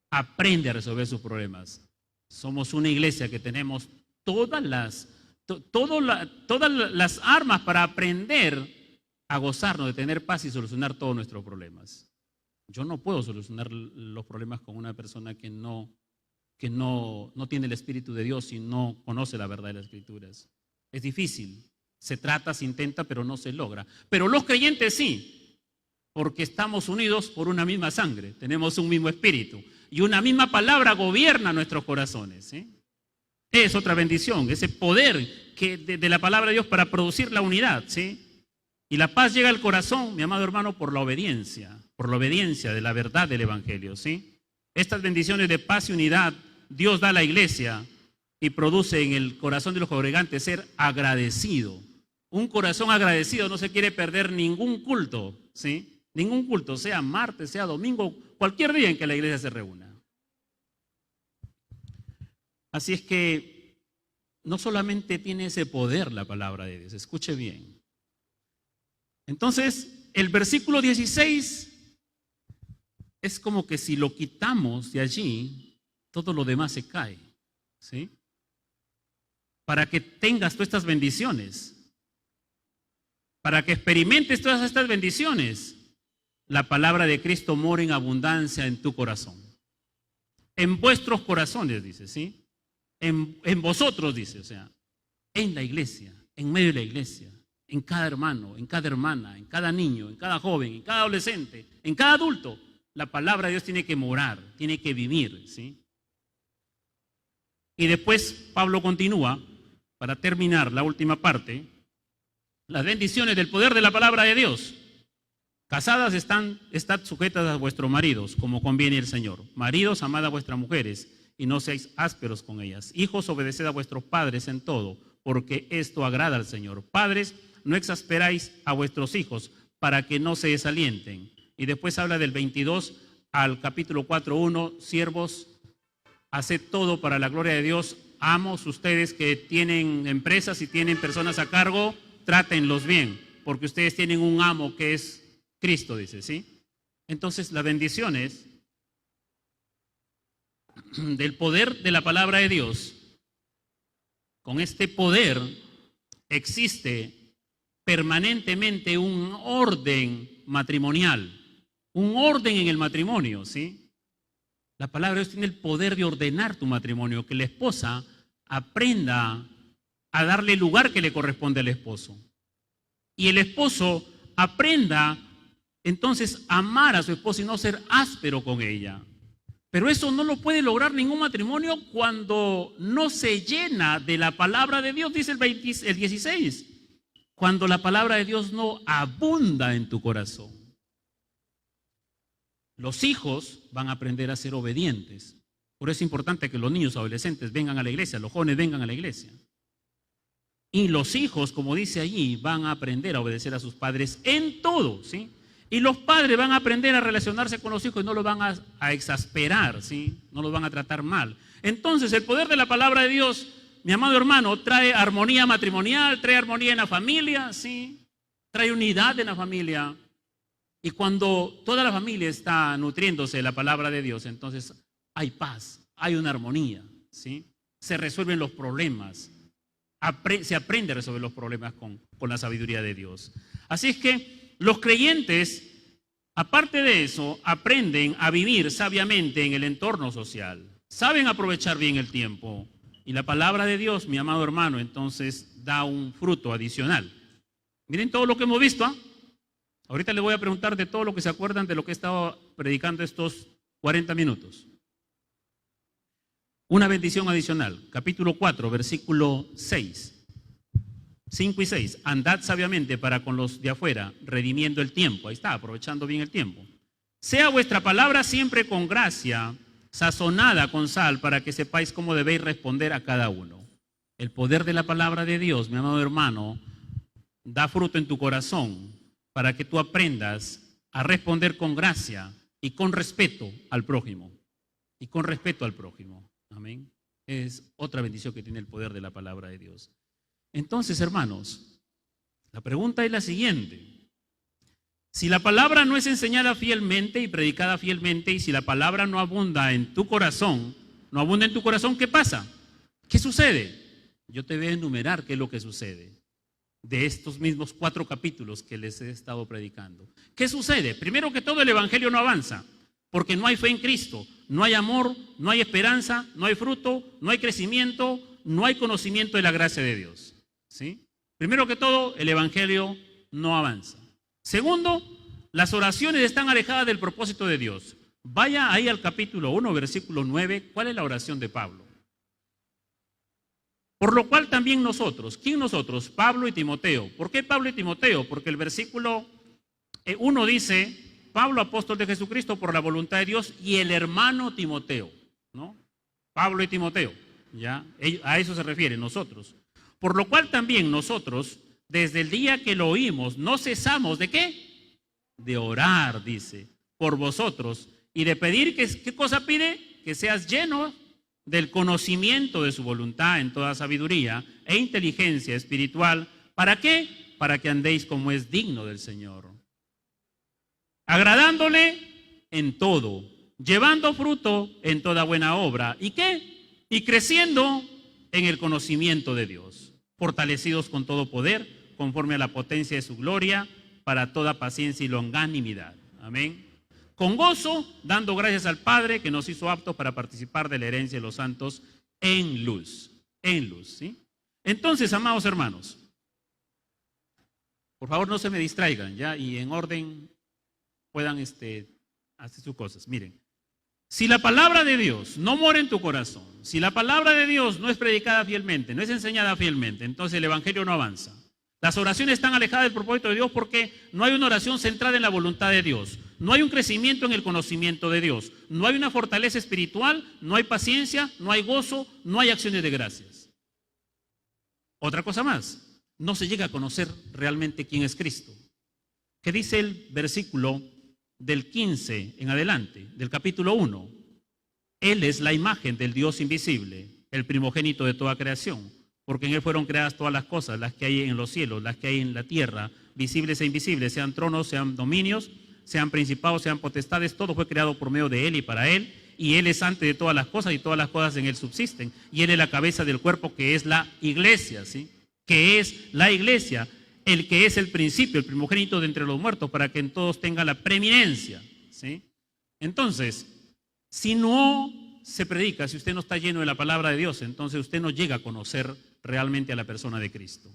Aprende a resolver sus problemas. Somos una iglesia que tenemos todas las armas para aprender a gozarnos de tener paz y solucionar todos nuestros problemas. Yo no puedo solucionar los problemas con una persona que no tiene el Espíritu de Dios y no conoce la verdad de las Escrituras. Es difícil, se trata, se intenta, pero no se logra. Pero los creyentes sí, porque estamos unidos por una misma sangre, tenemos un mismo espíritu y una misma palabra gobierna nuestros corazones, ¿sí? Es otra bendición, ese poder de la palabra de Dios para producir la unidad, ¿sí? Y la paz llega al corazón, mi amado hermano, por la obediencia de la verdad del Evangelio, ¿sí? Estas bendiciones de paz y unidad Dios da a la iglesia y produce en el corazón de los congregantes ser agradecido. Un corazón agradecido no se quiere perder ningún culto, ¿sí? Ningún culto, sea martes, sea domingo, cualquier día en que la iglesia se reúna. Así es que no solamente tiene ese poder la palabra de Dios, escuche bien. Entonces, el versículo 16 es como que si lo quitamos de allí, todo lo demás se cae, ¿sí? Para que tengas todas estas bendiciones, para que experimentes todas estas bendiciones, la palabra de Cristo mora en abundancia en tu corazón. En vuestros corazones, dice, ¿sí? En vosotros, dice, o sea, en la iglesia, en medio de la iglesia, en cada hermano, en cada hermana, en cada niño, en cada joven, en cada adolescente, en cada adulto. La palabra de Dios tiene que morar, tiene que vivir, ¿sí? Y después Pablo continúa, para terminar la última parte, las bendiciones del poder de la palabra de Dios. Casadas estad sujetas a vuestros maridos, como conviene el Señor. Maridos, amad a vuestras mujeres, y no seáis ásperos con ellas. Hijos, obedeced a vuestros padres en todo, porque esto agrada al Señor. Padres, no exasperáis a vuestros hijos, para que no se desalienten. Y después habla del 22 al capítulo 4:1, siervos, haced todo para la gloria de Dios. Amos, ustedes que tienen empresas y tienen personas a cargo, trátenlos bien, porque ustedes tienen un amo que es Cristo, dice, ¿sí? Entonces, las bendiciones del poder de la palabra de Dios, con este poder existe permanentemente un orden matrimonial, un orden en el matrimonio, ¿sí? La palabra de Dios tiene el poder de ordenar tu matrimonio, que la esposa aprenda a darle el lugar que le corresponde al esposo. Y el esposo aprenda entonces a amar a su esposa y no ser áspero con ella. Pero eso no lo puede lograr ningún matrimonio cuando no se llena de la palabra de Dios, dice el 16. Cuando la palabra de Dios no abunda en tu corazón. Los hijos van a aprender a ser obedientes. Por eso es importante que los niños adolescentes vengan a la iglesia, los jóvenes vengan a la iglesia. Y los hijos, como dice allí, van a aprender a obedecer a sus padres en todo, ¿sí? Y los padres van a aprender a relacionarse con los hijos y no los van a exasperar, ¿sí? No los van a tratar mal. Entonces, el poder de la palabra de Dios, mi amado hermano, trae armonía matrimonial, trae armonía en la familia, ¿sí? Trae unidad en la familia. Y cuando toda la familia está nutriéndose de la palabra de Dios, entonces hay paz, hay una armonía, ¿sí? Se resuelven los problemas, se aprende a resolver los problemas con la sabiduría de Dios. Así es que los creyentes, aparte de eso, aprenden a vivir sabiamente en el entorno social, saben aprovechar bien el tiempo. Y la palabra de Dios, mi amado hermano, entonces da un fruto adicional. Miren todo lo que hemos visto, ¿ah? Ahorita les voy a preguntar de todo lo que se acuerdan de lo que he estado predicando estos 40 minutos. Una bendición adicional, capítulo 4, versículo 6, 5 y 6. Andad sabiamente para con los de afuera, redimiendo el tiempo. Ahí está, aprovechando bien el tiempo. Sea vuestra palabra siempre con gracia, sazonada con sal, para que sepáis cómo debéis responder a cada uno. El poder de la palabra de Dios, mi amado hermano, da fruto en tu corazón, para que tú aprendas a responder con gracia y con respeto al prójimo. Y con respeto al prójimo. Amén. Es otra bendición que tiene el poder de la palabra de Dios. Entonces, hermanos, la pregunta es la siguiente. Si la palabra no es enseñada fielmente y predicada fielmente, y si la palabra no abunda en tu corazón, ¿qué pasa? ¿Qué sucede? Yo te voy a enumerar qué es lo que sucede de estos mismos 4 capítulos que les he estado predicando. ¿Qué sucede? Primero que todo, el evangelio no avanza, porque no hay fe en Cristo, no hay amor, no hay esperanza, no hay fruto, no hay crecimiento, no hay conocimiento de la gracia de Dios, ¿sí? Primero que todo, el evangelio no avanza. Segundo, las oraciones están alejadas del propósito de Dios. Vaya ahí al capítulo 1, versículo 9, ¿cuál es la oración de Pablo? Por lo cual también nosotros, ¿quién nosotros? Pablo y Timoteo. ¿Por qué Pablo y Timoteo? Porque el versículo 1 dice, Pablo, apóstol de Jesucristo por la voluntad de Dios, y el hermano Timoteo, ¿no? Pablo y Timoteo, ¿ya? A eso se refiere, nosotros. Por lo cual también nosotros, desde el día que lo oímos, no cesamos, ¿de qué? De orar, dice, por vosotros, y de pedir, ¿qué cosa pide? Que seas lleno del conocimiento de su voluntad en toda sabiduría e inteligencia espiritual. ¿Para qué? Para que andéis como es digno del Señor, agradándole en todo, llevando fruto en toda buena obra. ¿Y qué? Y creciendo en el conocimiento de Dios, fortalecidos con todo poder, conforme a la potencia de su gloria, para toda paciencia y longanimidad. Amén. Con gozo, dando gracias al Padre que nos hizo aptos para participar de la herencia de los santos en luz. En luz, ¿sí? Entonces, amados hermanos, por favor no se me distraigan, ¿ya? Y en orden puedan hacer sus cosas. Miren, si la palabra de Dios no mora en tu corazón, si la palabra de Dios no es predicada fielmente, no es enseñada fielmente, entonces el evangelio no avanza. Las oraciones están alejadas del propósito de Dios porque no hay una oración centrada en la voluntad de Dios. No hay un crecimiento en el conocimiento de Dios. No hay una fortaleza espiritual, no hay paciencia, no hay gozo, no hay acciones de gracias. Otra cosa más, no se llega a conocer realmente quién es Cristo. ¿Qué dice el versículo del 15 en adelante, del capítulo 1? Él es la imagen del Dios invisible, el primogénito de toda creación. Porque en Él fueron creadas todas las cosas, las que hay en los cielos, las que hay en la tierra, visibles e invisibles, sean tronos, sean dominios, sean principados, sean potestades, todo fue creado por medio de Él y para Él, y Él es antes de todas las cosas y todas las cosas en Él subsisten, y Él es la cabeza del cuerpo que es la iglesia, ¿sí? Que es la iglesia, el que es el principio, el primogénito de entre los muertos, para que en todos tenga la preeminencia, ¿sí? Entonces, si no se predica, si usted no está lleno de la palabra de Dios, entonces usted no llega a conocer realmente a la persona de Cristo.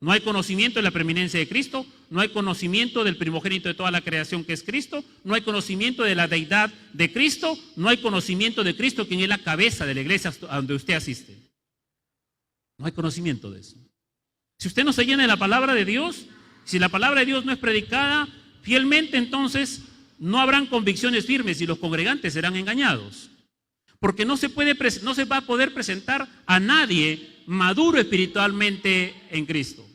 No hay conocimiento de la preeminencia de Cristo, no hay conocimiento del primogénito de toda la creación que es Cristo, no hay conocimiento de la deidad de Cristo, no hay conocimiento de Cristo, quien es la cabeza de la iglesia a donde usted asiste. No hay conocimiento de eso. Si usted no se llena de la palabra de Dios, si la palabra de Dios no es predicada fielmente, entonces no habrán convicciones firmes y los congregantes serán engañados. Porque no se va a poder presentar a nadie maduro espiritualmente en Cristo.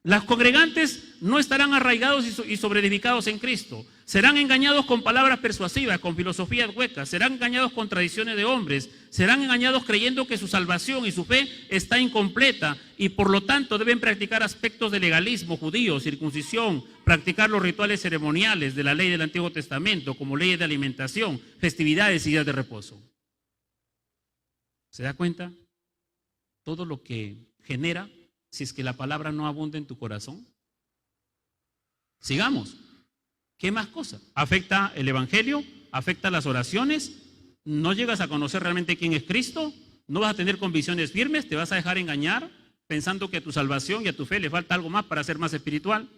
Los congregantes no estarán arraigados y sobreedificados en Cristo. Serán engañados con palabras persuasivas, con filosofías huecas. Serán engañados con tradiciones de hombres. Serán engañados creyendo que su salvación y su fe está incompleta y por lo tanto deben practicar aspectos de legalismo judío, circuncisión, practicar los rituales ceremoniales de la ley del Antiguo Testamento como leyes de alimentación, festividades y días de reposo. ¿Se da cuenta? Todo lo que genera si es que la palabra no abunda en tu corazón. Sigamos. ¿Qué más cosas? Afecta el evangelio, afecta las oraciones, no llegas a conocer realmente quién es Cristo, no vas a tener convicciones firmes, te vas a dejar engañar pensando que a tu salvación y a tu fe le falta algo más para ser más espiritual.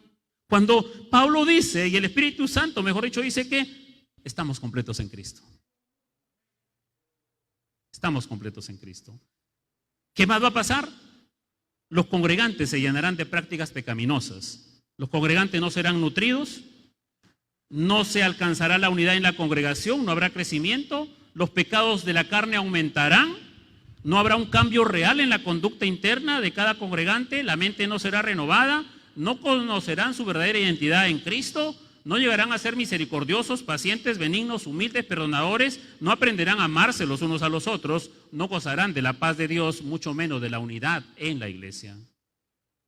Cuando Pablo dice, y el Espíritu Santo, mejor dicho, dice que estamos completos en Cristo. Estamos completos en Cristo. ¿Qué más va a pasar? Los congregantes se llenarán de prácticas pecaminosas. Los congregantes no serán nutridos, no se alcanzará la unidad en la congregación, no habrá crecimiento, los pecados de la carne aumentarán, no habrá un cambio real en la conducta interna de cada congregante, la mente no será renovada, no conocerán su verdadera identidad en Cristo, no llegarán a ser misericordiosos, pacientes, benignos, humildes, perdonadores, no aprenderán a amarse los unos a los otros, no gozarán de la paz de Dios, mucho menos de la unidad en la iglesia.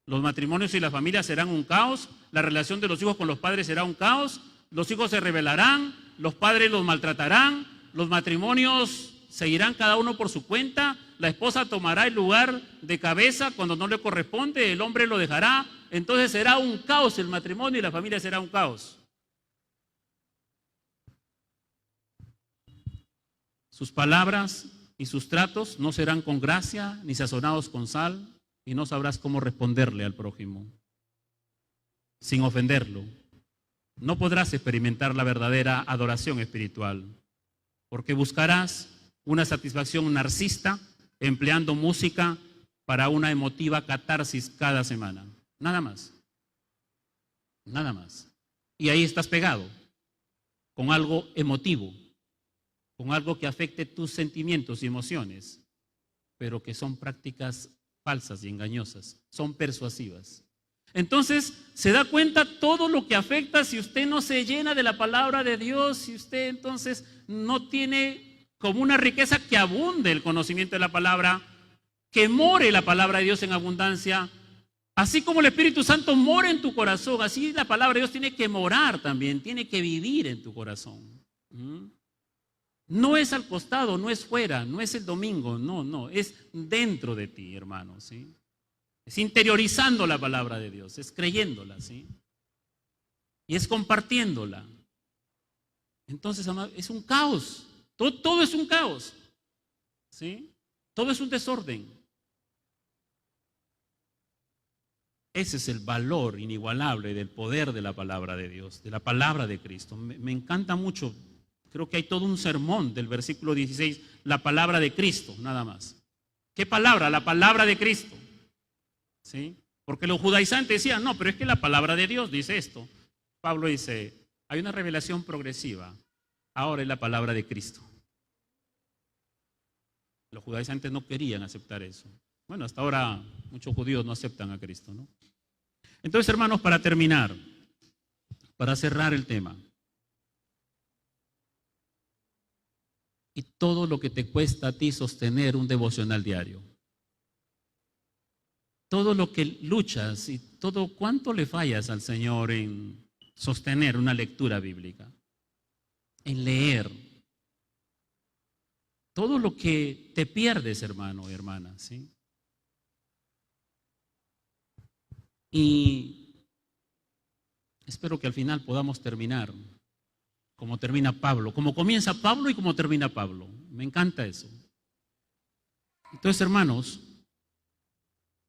Los matrimonios y las familias serán un caos, la relación de los hijos con los padres será un caos, los hijos se rebelarán, los padres los maltratarán, los matrimonios se irán cada uno por su cuenta, la esposa tomará el lugar de cabeza cuando no le corresponde, el hombre lo dejará, entonces será un caos el matrimonio y la familia será un caos. Sus palabras y sus tratos no serán con gracia ni sazonados con sal y no sabrás cómo responderle al prójimo sin ofenderlo. No podrás experimentar la verdadera adoración espiritual, porque buscarás una satisfacción narcisista empleando música para una emotiva catarsis cada semana. Nada más. Nada más. Y ahí estás pegado con algo emotivo, con algo que afecte tus sentimientos y emociones, pero que son prácticas falsas y engañosas, son persuasivas. Entonces, se da cuenta todo lo que afecta si usted no se llena de la palabra de Dios, si usted entonces no tiene como una riqueza que abunde el conocimiento de la palabra, que more la palabra de Dios en abundancia. Así como el Espíritu Santo mora en tu corazón, así la palabra de Dios tiene que morar también, tiene que vivir en tu corazón. No es al costado, no es fuera, no es el domingo, no, es dentro de ti, hermano, ¿sí? Es interiorizando la palabra de Dios, es creyéndola, ¿sí? Y es compartiéndola. Entonces, amado, es un caos, todo es un caos, ¿sí? Todo es un desorden. Ese es el valor inigualable del poder de la palabra de Dios, de la palabra de Cristo. Me encanta mucho, creo que hay todo un sermón del versículo 16, la palabra de Cristo, nada más. ¿Qué palabra? La palabra de Cristo. ¿Sí? Porque los judaizantes decían, no, pero es que la palabra de Dios dice esto. Pablo dice, hay una revelación progresiva, ahora es la palabra de Cristo. Los judaizantes no querían aceptar eso. Bueno, hasta ahora muchos judíos no aceptan a Cristo, ¿no? Entonces, hermanos, para terminar, para cerrar el tema, y todo lo que te cuesta a ti sostener un devocional diario, todo lo que luchas y todo cuánto le fallas al Señor en sostener una lectura bíblica, en leer, todo lo que te pierdes, hermano y hermana, ¿sí? Y espero que al final podamos terminar como termina Pablo, como comienza Pablo y como termina Pablo. Me encanta eso. Entonces, hermanos,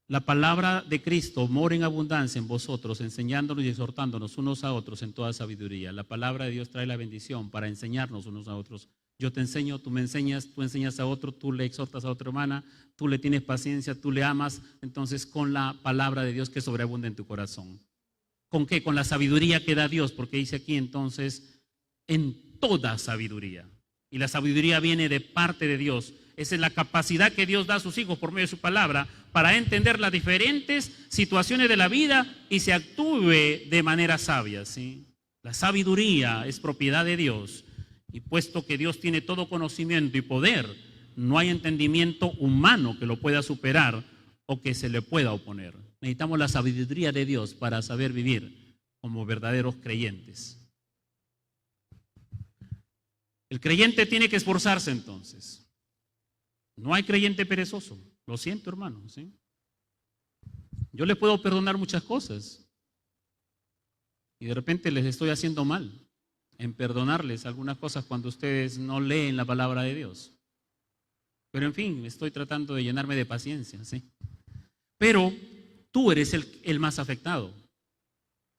la palabra de Cristo mora en abundancia en vosotros, enseñándonos y exhortándonos unos a otros en toda sabiduría. La palabra de Dios trae la bendición para enseñarnos unos a otros. Yo te enseño, tú me enseñas, tú enseñas a otro, tú le exhortas a otra hermana, tú le tienes paciencia, tú le amas, entonces con la palabra de Dios que sobreabunda en tu corazón. ¿Con qué? Con la sabiduría que da Dios, porque dice aquí entonces, en toda sabiduría. Y la sabiduría viene de parte de Dios. Esa es la capacidad que Dios da a sus hijos por medio de su palabra para entender las diferentes situaciones de la vida y se actúe de manera sabia, ¿sí? La sabiduría es propiedad de Dios. Y puesto que Dios tiene todo conocimiento y poder, no hay entendimiento humano que lo pueda superar o que se le pueda oponer. Necesitamos la sabiduría de Dios para saber vivir como verdaderos creyentes. El creyente tiene que esforzarse entonces. No hay creyente perezoso. Lo siento, hermano, ¿sí? Yo les puedo perdonar muchas cosas y de repente les estoy haciendo mal en perdonarles algunas cosas cuando ustedes no leen la palabra de Dios. Pero en fin, estoy tratando de llenarme de paciencia, ¿sí? Pero tú eres el más afectado.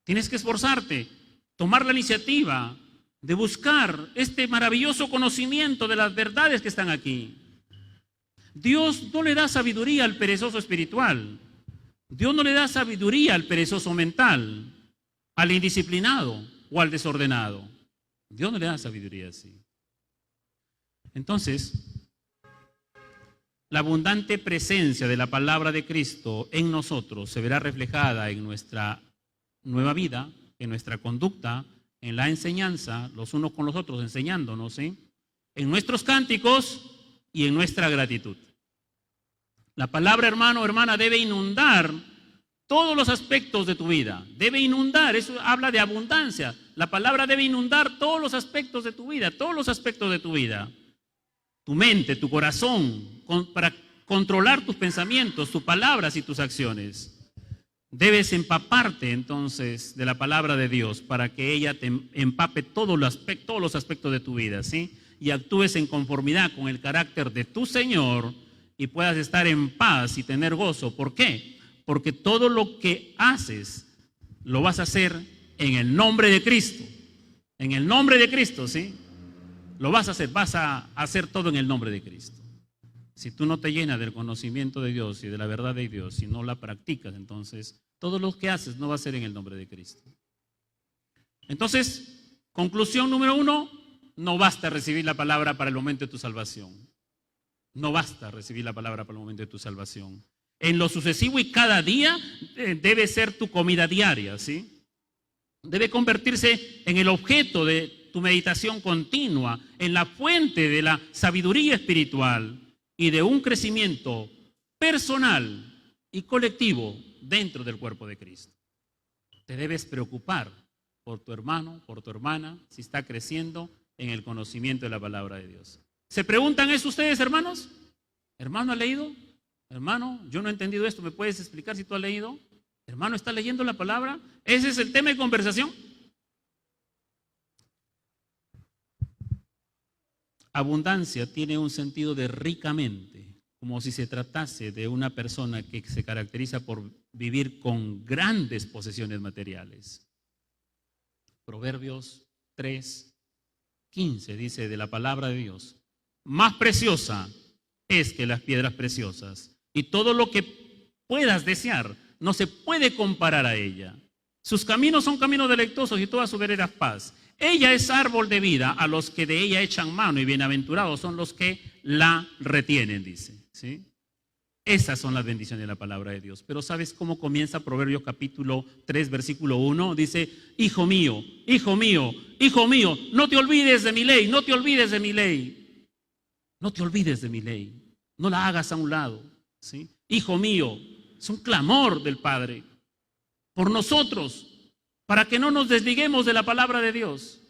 Tienes que esforzarte, tomar la iniciativa de buscar este maravilloso conocimiento de las verdades que están aquí. Dios no le da sabiduría al perezoso espiritual. Dios no le da sabiduría al perezoso mental, al indisciplinado o al desordenado. Dios no le da sabiduría así. Entonces, la abundante presencia de la palabra de Cristo en nosotros se verá reflejada en nuestra nueva vida, en nuestra conducta, en la enseñanza, los unos con los otros, enseñándonos, ¿sí? En nuestros cánticos y en nuestra gratitud. La palabra, hermano o hermana, debe inundar todos los aspectos de tu vida. Debe inundar, eso habla de abundancia. La palabra debe inundar todos los aspectos de tu vida, todos los aspectos de tu vida. Tu mente, tu corazón, para controlar tus pensamientos, tus palabras y tus acciones. Debes empaparte entonces de la palabra de Dios para que ella te empape todos los aspectos de tu vida, ¿sí? Y actúes en conformidad con el carácter de tu Señor y puedas estar en paz y tener gozo. ¿Por qué? Porque todo lo que haces lo vas a hacer en el nombre de Cristo. En el nombre de Cristo, ¿sí? Lo vas a hacer todo en el nombre de Cristo. Si tú no te llenas del conocimiento de Dios y de la verdad de Dios, si no la practicas, entonces todo lo que haces no va a ser en el nombre de Cristo. Entonces, conclusión número 1, no basta recibir la palabra para el momento de tu salvación. No basta recibir la palabra para el momento de tu salvación. En lo sucesivo y cada día debe ser tu comida diaria, ¿sí? Debe convertirse en el objeto de tu meditación continua en la fuente de la sabiduría espiritual y de un crecimiento personal y colectivo dentro del cuerpo de Cristo. Te debes preocupar por tu hermano, por tu hermana, si está creciendo en el conocimiento de la palabra de Dios. ¿Se preguntan eso ustedes, hermanos? ¿Hermano, ha leído? Hermano, yo no he entendido esto, ¿me puedes explicar si tú has leído? Hermano, ¿está leyendo la palabra? ¿Ese es el tema de conversación? Abundancia tiene un sentido de ricamente, como si se tratase de una persona que se caracteriza por vivir con grandes posesiones materiales. Proverbios 3:15 dice de la palabra de Dios: más preciosa es que las piedras preciosas, y todo lo que puedas desear no se puede comparar a ella. Sus caminos son caminos deleitosos y toda su vereda es paz. Ella es árbol de vida a los que de ella echan mano, y bienaventurados son los que la retienen, dice. ¿Sí? Esas son las bendiciones de la palabra de Dios. Pero ¿sabes cómo comienza Proverbios capítulo 3, versículo 1? Dice: hijo mío, hijo mío, hijo mío, no te olvides de mi ley, no te olvides de mi ley. No te olvides de mi ley, no la hagas a un lado. ¿Sí? Hijo mío, es un clamor del Padre por nosotros, para que no nos desliguemos de la palabra de Dios.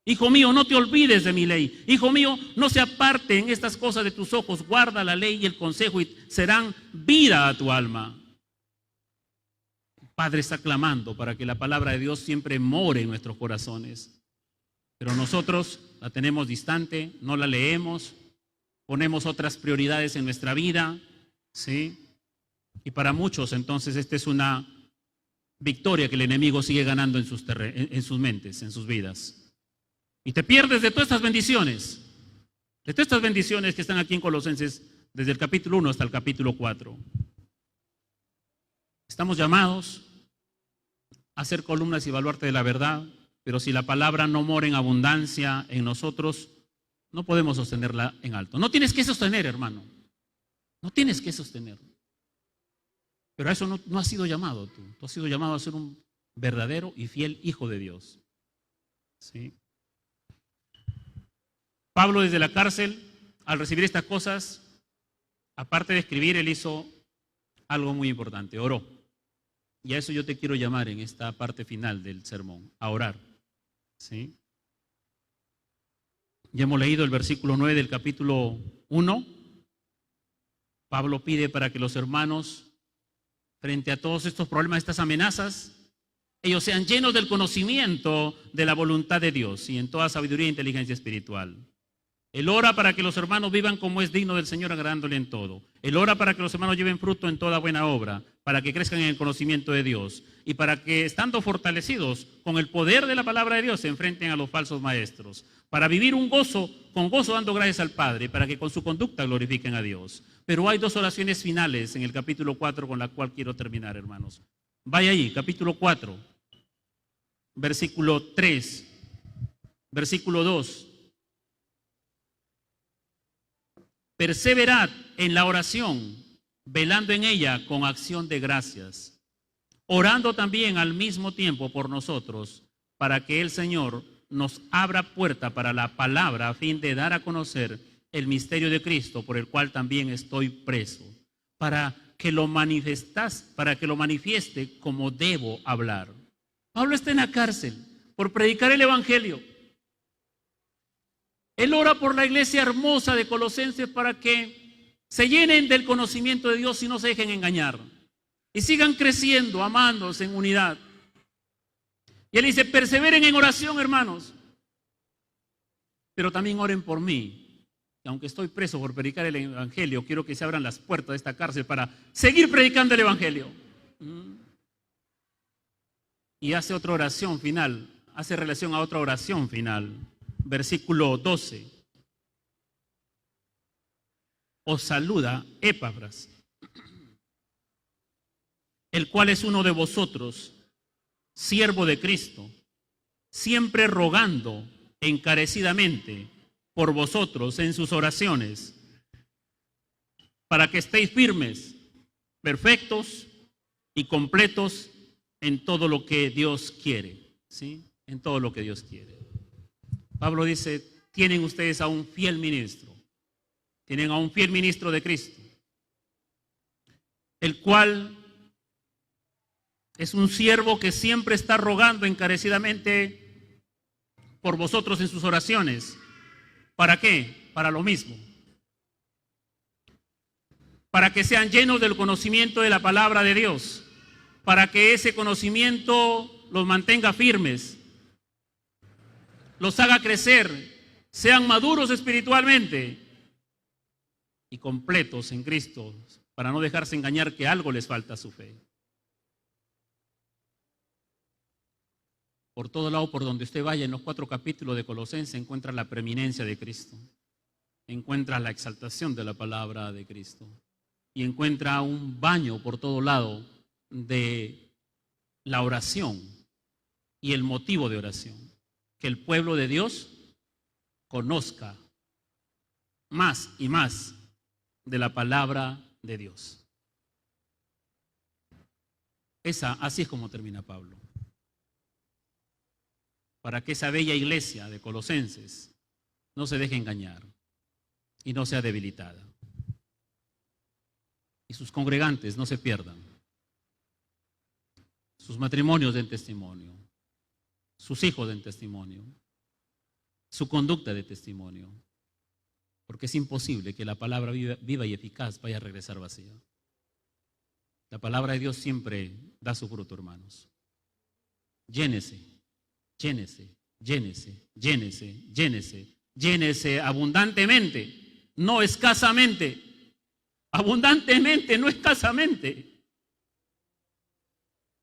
Hijo mío, no te olvides de mi ley. Hijo mío, no se aparten estas cosas de tus ojos. Guarda la ley y el consejo y serán vida a tu alma. El Padre está clamando para que la palabra de Dios siempre more en nuestros corazones. Pero nosotros la tenemos distante, no la leemos, ponemos otras prioridades en nuestra vida, ¿sí? Y para muchos entonces esta es una victoria que el enemigo sigue ganando en sus mentes, en sus vidas. Y te pierdes de todas estas bendiciones, que están aquí en Colosenses, desde el capítulo 1 hasta el capítulo 4. Estamos llamados a ser columnas y baluarte de la verdad, pero si la palabra no mora en abundancia en nosotros, no podemos sostenerla en alto. No tienes que sostener, hermano, no tienes que sostener. Pero a eso no has sido llamado tú. Tú has sido llamado a ser un verdadero y fiel hijo de Dios. ¿Sí? Pablo, desde la cárcel, al recibir estas cosas, aparte de escribir, él hizo algo muy importante: oró. Y a eso yo te quiero llamar en esta parte final del sermón, a orar. ¿Sí? Ya hemos leído el versículo 9 del capítulo 1. Pablo pide para que los hermanos, frente a todos estos problemas, estas amenazas, ellos sean llenos del conocimiento de la voluntad de Dios y en toda sabiduría e inteligencia espiritual. Él ora para que los hermanos vivan como es digno del Señor, agradándole en todo. Él ora para que los hermanos lleven fruto en toda buena obra, para que crezcan en el conocimiento de Dios y para que, estando fortalecidos con el poder de la palabra de Dios, se enfrenten a los falsos maestros, para vivir con gozo dando gracias al Padre, para que con su conducta glorifiquen a Dios. Pero hay dos oraciones finales en el capítulo 4 con la cual quiero terminar, hermanos. Vaya ahí, capítulo 4, versículo 3, versículo 2. Perseverad en la oración, velando en ella con acción de gracias, orando también al mismo tiempo por nosotros, para que el Señor nos abra puerta para la palabra, a fin de dar a conocer el misterio de Cristo, por el cual también estoy preso, para que lo manifieste como debo hablar. Pablo está en la cárcel por predicar el evangelio. Él ora por la iglesia hermosa de Colosenses para que se llenen del conocimiento de Dios y no se dejen engañar. Y sigan creciendo, amándose en unidad. Y él dice: perseveren en oración, hermanos. Pero también oren por mí. Y aunque estoy preso por predicar el evangelio, quiero que se abran las puertas de esta cárcel para seguir predicando el evangelio. Y hace otra oración final, hace relación a otra oración final. Versículo 12. Os saluda Epafras, el cual es uno de vosotros, siervo de Cristo, siempre rogando encarecidamente por vosotros en sus oraciones, para que estéis firmes, perfectos y completos en todo lo que Dios quiere, ¿sí? En todo lo que Dios quiere. Pablo dice, tienen ustedes a un fiel ministro, tienen a un fiel ministro de Cristo, el cual es un siervo que siempre está rogando encarecidamente por vosotros en sus oraciones. ¿Para qué? Para lo mismo. Para que sean llenos del conocimiento de la palabra de Dios, para que ese conocimiento los mantenga firmes, los haga crecer, sean maduros espiritualmente y completos en Cristo, para no dejarse engañar que algo les falta a su fe. Por todo lado, por donde usted vaya, en los 4 capítulos de Colosenses, encuentra la preeminencia de Cristo, encuentra la exaltación de la palabra de Cristo y encuentra un baño por todo lado de la oración y el motivo de oración, que el pueblo de Dios conozca más y más de la palabra de Dios. Así es como termina Pablo. Para que esa bella iglesia de Colosenses no se deje engañar y no sea debilitada. Y sus congregantes no se pierdan. Sus matrimonios den testimonio. Sus hijos den testimonio. Su conducta de testimonio. Porque es imposible que la palabra viva y eficaz vaya a regresar vacía. La palabra de Dios siempre da su fruto, hermanos. Llénese. Llénese, llénese, llénese, llénese, llénese abundantemente, no escasamente, abundantemente, no escasamente.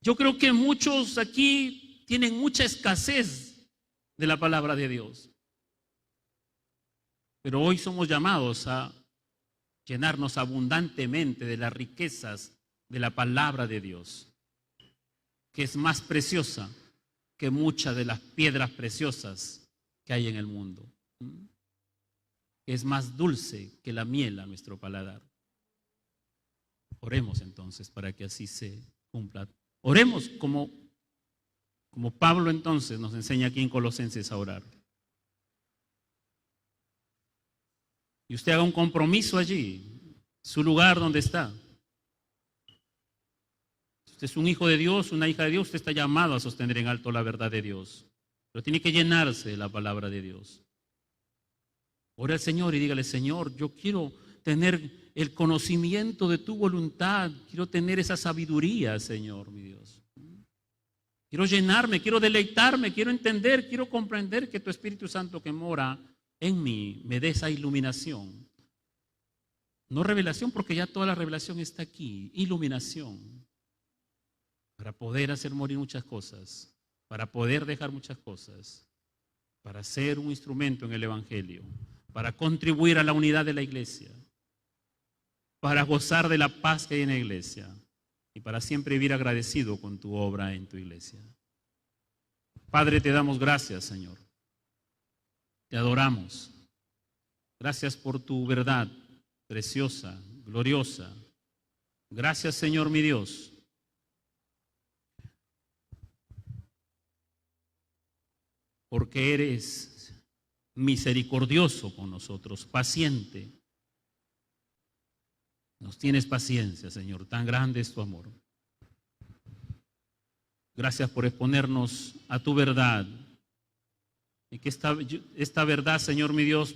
Yo creo que muchos aquí tienen mucha escasez de la palabra de Dios, pero hoy somos llamados a llenarnos abundantemente de las riquezas de la palabra de Dios, que es más preciosa que muchas de las piedras preciosas que hay en el mundo. Es más dulce que la miel a nuestro paladar. Oremos entonces para que así se cumpla. Oremos como Pablo entonces nos enseña aquí en Colosenses a orar. Y usted haga un compromiso allí, su lugar donde está. Usted es un hijo de Dios, una hija de Dios, usted está llamado a sostener en alto la verdad de Dios. Pero tiene que llenarse de la palabra de Dios. Ore al Señor y dígale, Señor, yo quiero tener el conocimiento de tu voluntad, quiero tener esa sabiduría, Señor, mi Dios. Quiero llenarme, quiero deleitarme, quiero entender, quiero comprender que tu Espíritu Santo que mora en mí me dé esa iluminación. No revelación, porque ya toda la revelación está aquí, iluminación. Para poder hacer morir muchas cosas, para poder dejar muchas cosas, para ser un instrumento en el Evangelio, para contribuir a la unidad de la iglesia, para gozar de la paz que hay en la iglesia y para siempre vivir agradecido con tu obra en tu iglesia. Padre, te damos gracias, Señor. Te adoramos. Gracias por tu verdad preciosa, gloriosa. Gracias, Señor, mi Dios. Porque eres misericordioso con nosotros, paciente. Nos tienes paciencia, Señor, tan grande es tu amor. Gracias por exponernos a tu verdad y que esta verdad, Señor mi Dios,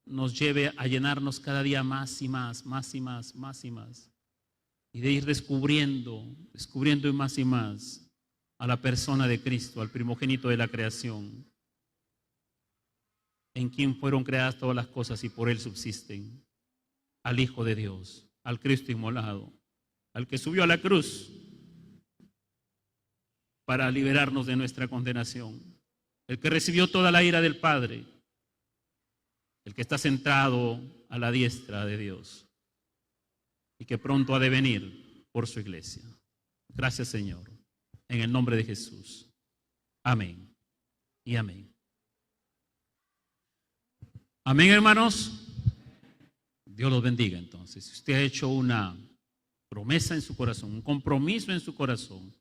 nos lleve a llenarnos cada día más y más, más y más, más y más. Y de ir descubriendo y más a la persona de Cristo, al primogénito de la creación, en quien fueron creadas todas las cosas y por Él subsisten, al Hijo de Dios, al Cristo inmolado, al que subió a la cruz para liberarnos de nuestra condenación, el que recibió toda la ira del Padre, el que está sentado a la diestra de Dios y que pronto ha de venir por su iglesia. Gracias, Señor. En el nombre de Jesús. Amén y amén. Amén, hermanos. Dios los bendiga entonces. Si usted ha hecho una promesa en su corazón, un compromiso en su corazón,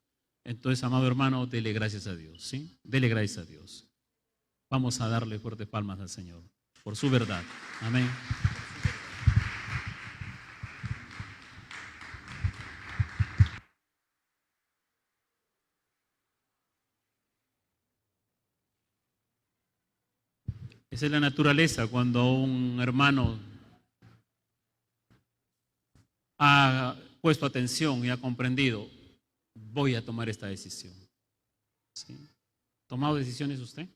entonces, amado hermano, dele gracias a Dios, ¿sí? Dele gracias a Dios. Vamos a darle fuertes palmas al Señor por su verdad. Amén. Esa es la naturaleza cuando un hermano ha puesto atención y ha comprendido, voy a tomar esta decisión. ¿Sí? ¿Tomado decisiones usted?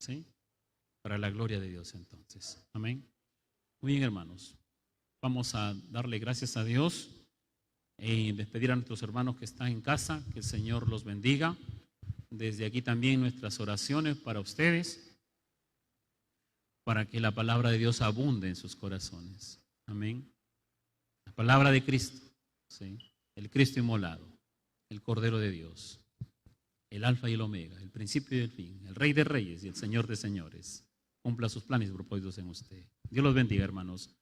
¿Sí? Para la gloria de Dios entonces. Amén. Muy bien, hermanos. Vamos a darle gracias a Dios y despedir a nuestros hermanos que están en casa. Que el Señor los bendiga. Desde aquí también nuestras oraciones para ustedes, para que la palabra de Dios abunde en sus corazones. Amén. La palabra de Cristo, ¿sí? El Cristo inmolado, el Cordero de Dios, el Alfa y el Omega, el principio y el fin, el Rey de Reyes y el Señor de Señores. Cumpla sus planes y propósitos en usted. Dios los bendiga, hermanos.